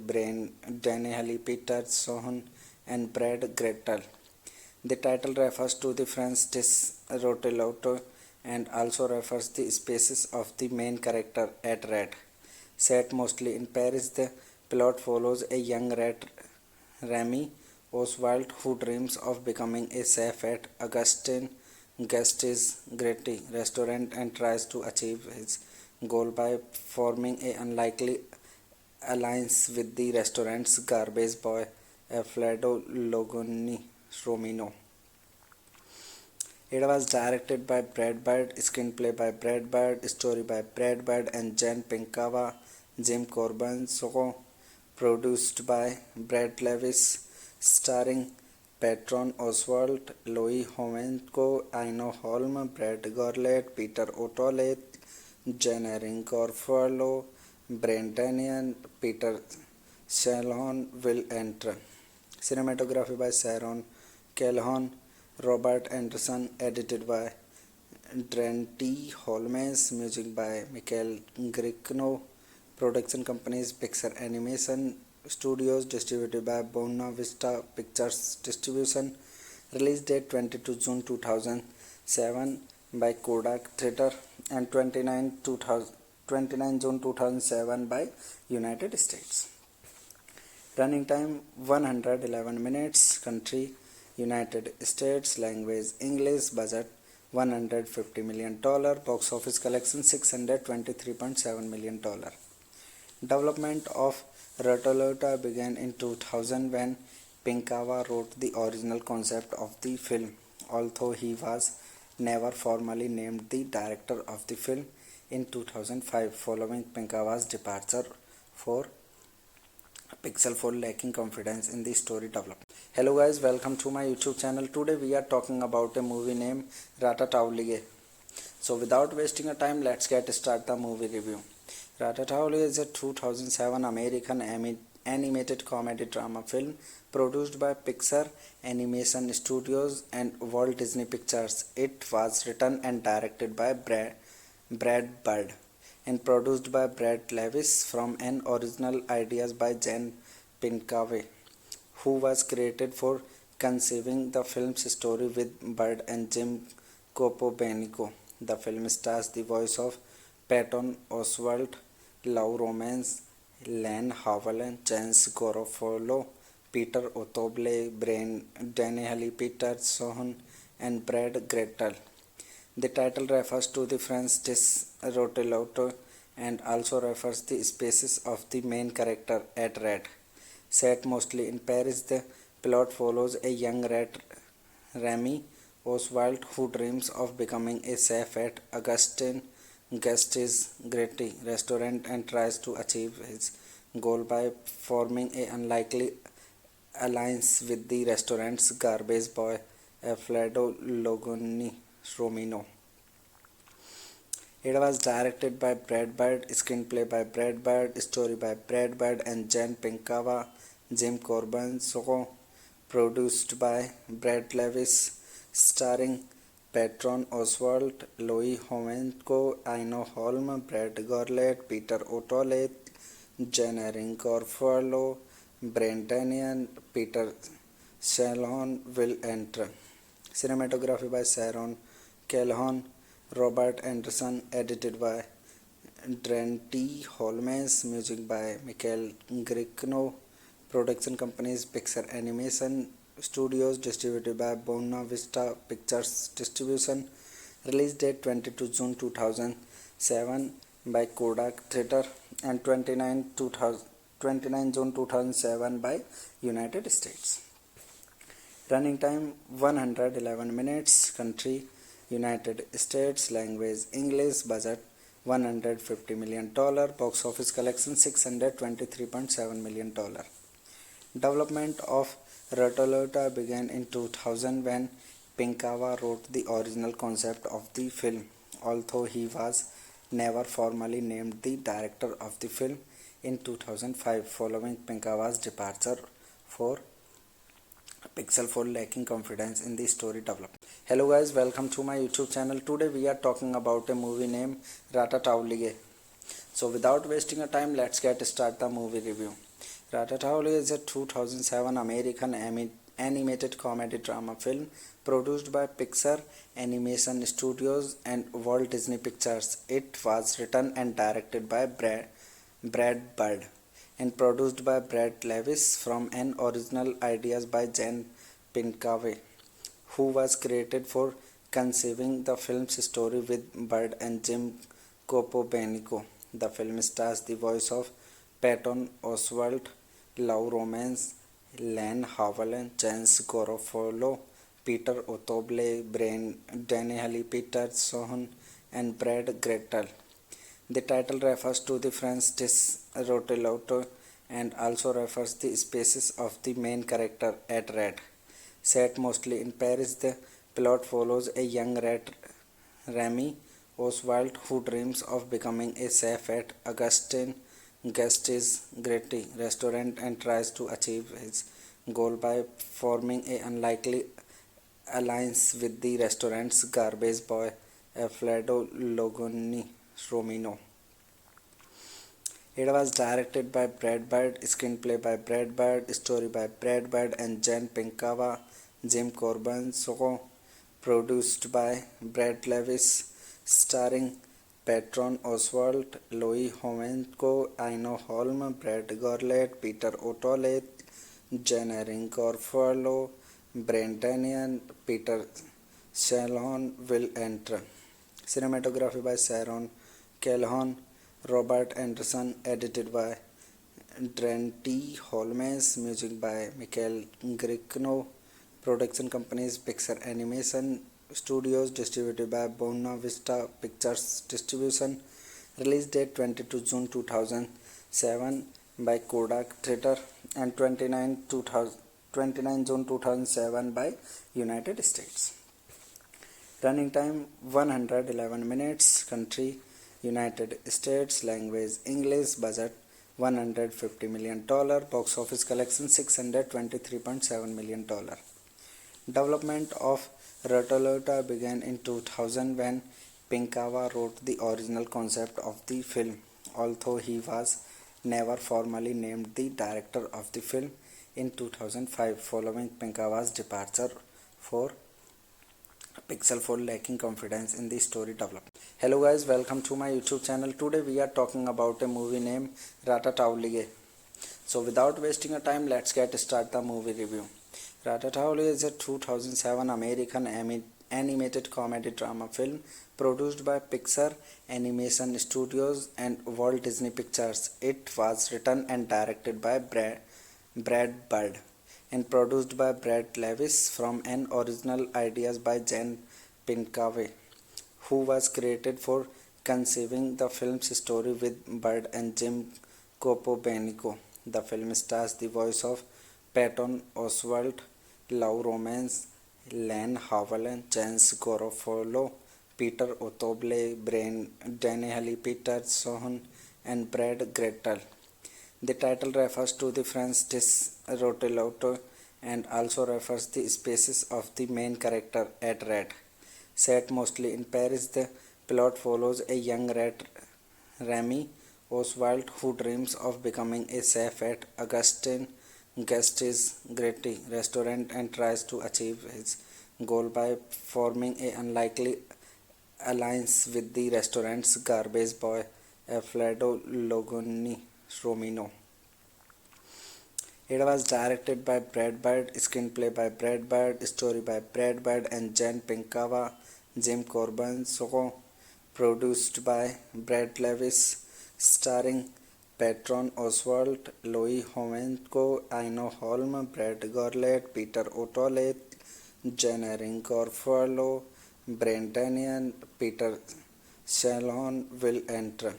Daniel Peterson, and Brad Gretel. The title refers to the French dish rotelotto and also refers the species of the main character, a rat. Set mostly in Paris, the plot follows a young rat, Remy Oswald, who dreams of becoming a chef at Augustin Guste's Great restaurant and tries to achieve his goal by forming an unlikely alliance with the restaurant's garbage boy, Alfredo Romino. It was directed by Brad Bird, screenplay by Brad Bird, story by Brad Bird and Jen Pinkawa, Jim Corbanzo, produced by Brad Levis, starring Patron Oswalt, Louis Homenko, Aino Holm, Brad Gorlet, Peter O'Toole, Jen Erin Garofalo, Brandanian, Peter Shalhoub will enter. Cinematography by Sharon Calhoun, Robert Anderson, edited by Trent Holmes, music by Michael Giacchino, production companies Pixar Animation Studios, distributed by Buena Vista Pictures Distribution, release date 22 June 2007 by Kodak Theatre and 29 June 2007 by United States. Running time 111 minutes. Country United States. Language English. Budget $150 million. Box office collection $623.7 million. Development of Ratolota began in 2000 when Pinkawa wrote the original concept of the film, although he was never formally named the director of the film in 2005 following Pinkawa's departure for Pixel for lacking confidence in the story development. Hello guys, welcome to my YouTube channel. Today we are talking about a movie named Ratatouille. So without wasting a time, let's get start the movie review. Ratatouille is a 2007 American animated comedy drama film produced by Pixar Animation Studios and Walt Disney Pictures. It was written and directed by Brad Bird and produced by Brad Levis from an original ideas by Jen Pinkawa, who was credited for conceiving the film's story with Bird and Jim Capobianco. The film stars the voice of Patton Oswalt, Lou Romance, Len Howell, James Garofalo, Peter O'Toole, Daniel Peterson, and Brad Gretel. The title refers to the French dish rotelotto and also refers the species of the main character at rat. Set mostly in Paris, the plot follows a young rat, Remy Oswald, who dreams of becoming a chef at Augustin Guest's Gritty restaurant and tries to achieve his goal by forming an unlikely alliance with the restaurant's garbage boy, Alfredo Logoni Romino. It was directed by Brad Bird, screenplay by Brad Bird, story by Brad Bird and Jen Pinkava, Jim Corbin, so produced by Brad Levis, starring Patron Oswalt, Louis Homenko, Aino Holm, Brad Gorlet, Peter O'Toole, Jen Erin Corfalo, Brandanian, Peter Shalon will enter. Cinematography by Sharon Calhoun, Robert Anderson, edited by Drenty Holmes, music by Michael Gricno, production companies Pixar Animation Studios, distributed by Buena Vista Pictures Distribution, release date 22 June 2007 by Kodak Theatre and 29 June 2007 by United States. Running time 111 minutes, country United States, language English, budget $150 million, box office collection $623.7 million. Development of Rotolota began in 2000 when Pinkava wrote the original concept of the film, although he was never formally named the director of the film in 2005 following Pinkava's departure for Pixel for lacking confidence in the story development. Hello guys, welcome to my YouTube channel. Today we are talking about a movie named Ratatouille. So without wasting a time, let's get start the movie review. Ratatouille is a 2007 American animated comedy drama film produced by Pixar Animation Studios and Walt Disney Pictures. It was written and directed by Brad Bird and produced by Brad Levis from an original ideas by Jen Pinkava, who was credited for conceiving the film's story with Bird and Jim Copobenico. The film stars the voice of Patton Oswalt, Lou Romance, Len Howell, James Garofalo, Peter O'Toole, Brian Dennehy, Peter Sohn, and Brad Grettel. The title refers to the French dish rotelotto and also refers the species of the main character at rat. Set mostly in Paris, the plot follows a young rat, Remy Oswald, who dreams of becoming a chef at Augustin Guest's Gritty restaurant and tries to achieve his goal by forming an unlikely alliance with the restaurant's garbage boy, Alfredo Logoni Romino. It was directed by Brad Bird, screenplay by Brad Bird, story by Brad Bird and Jen Pinkava, Jim Corbin, so produced by Brad Levis, starring Patron Oswalt, Louis Homenko, Aino Holm, Brad Gorlet, Peter O'Toole, Jen Erin Corfalo, Brandanian, Peter Shalon will enter. Cinematography by Sharon Calhoun, Robert Anderson, edited by Drenty Holmes, music by Michael Gricno, production companies Pixar Animation Studios, distributed by Buena Vista Pictures Distribution, release date 22 June 2007 by Kodak Theatre and 29 June 2007 by United States. Running time 111 minutes, country United States, language English, budget $150 million, box office collection $623.7 million. Development of Rotolota began in 2000 when Pinkava wrote the original concept of the film, although he was never formally named the director of the film in 2005 following Pinkava's departure for Pixel for lacking confidence in the story development. Hello guys, welcome to my YouTube channel. Today we are talking about a movie named Ratatouille. So without wasting a time, let's get start the movie review. Ratatouille is a 2007 American animated comedy drama film produced by Pixar Animation Studios and Walt Disney Pictures. It was written and directed by Brad Bird and produced by Brad Levis from an original ideas by Jen Pinkaway, who was credited for conceiving the film's story with Bird and Jim Copobenico. The film stars the voice of Patton Oswalt, Lou Romance, Len Howell, James Garofalo, Peter Otoble, Brian Daniel Peterson, and Brad Grettel. The title refers to the French dish rotelotto and also refers the species of the main character, a rat. Set mostly in Paris, the plot follows a young rat, Remy Oswald, who dreams of becoming a chef at Augustin Guest's Gretty restaurant and tries to achieve his goal by forming an unlikely alliance with the restaurant's garbage boy, Alfredo Logoni Romino. It was directed by Brad Bird, screenplay by Brad Bird, story by Brad Bird and Jen Pinkawa, Jim Corbin, produced by Brad Levis, starring Patron Oswalt, Louis Homenko, Aino Holm, Brad Gorlet, Peter O'Toole, Jennerin Garofalo, Brandanian, Peter Shalon, Will Enter.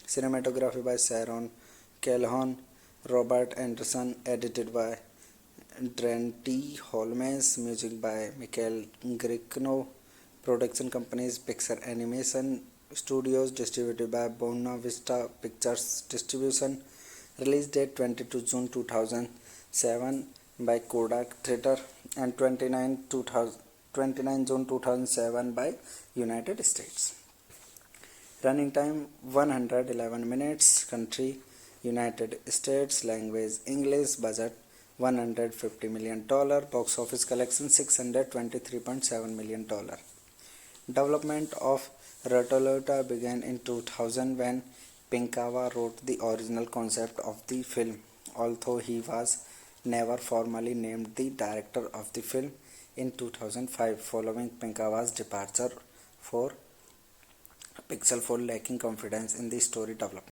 Cinematography by Sharon Calhoun, Robert Anderson, edited by Drenty Holmes, music by Michael Gricno, production companies Pixar Animation Studios, distributed by Buena Vista Pictures Distribution, release date 22 June 2007 by Kodak Theatre and 29 June 2007 by United States. Running time 111 minutes, country United States, language English, budget $150 million, box office collection $623.7 million. Development of Rotolota began in 2000 when Pinkawa wrote the original concept of the film, although he was never formally named the director of the film in 2005 following Pinkawa's departure for Pixel for lacking confidence in the story development.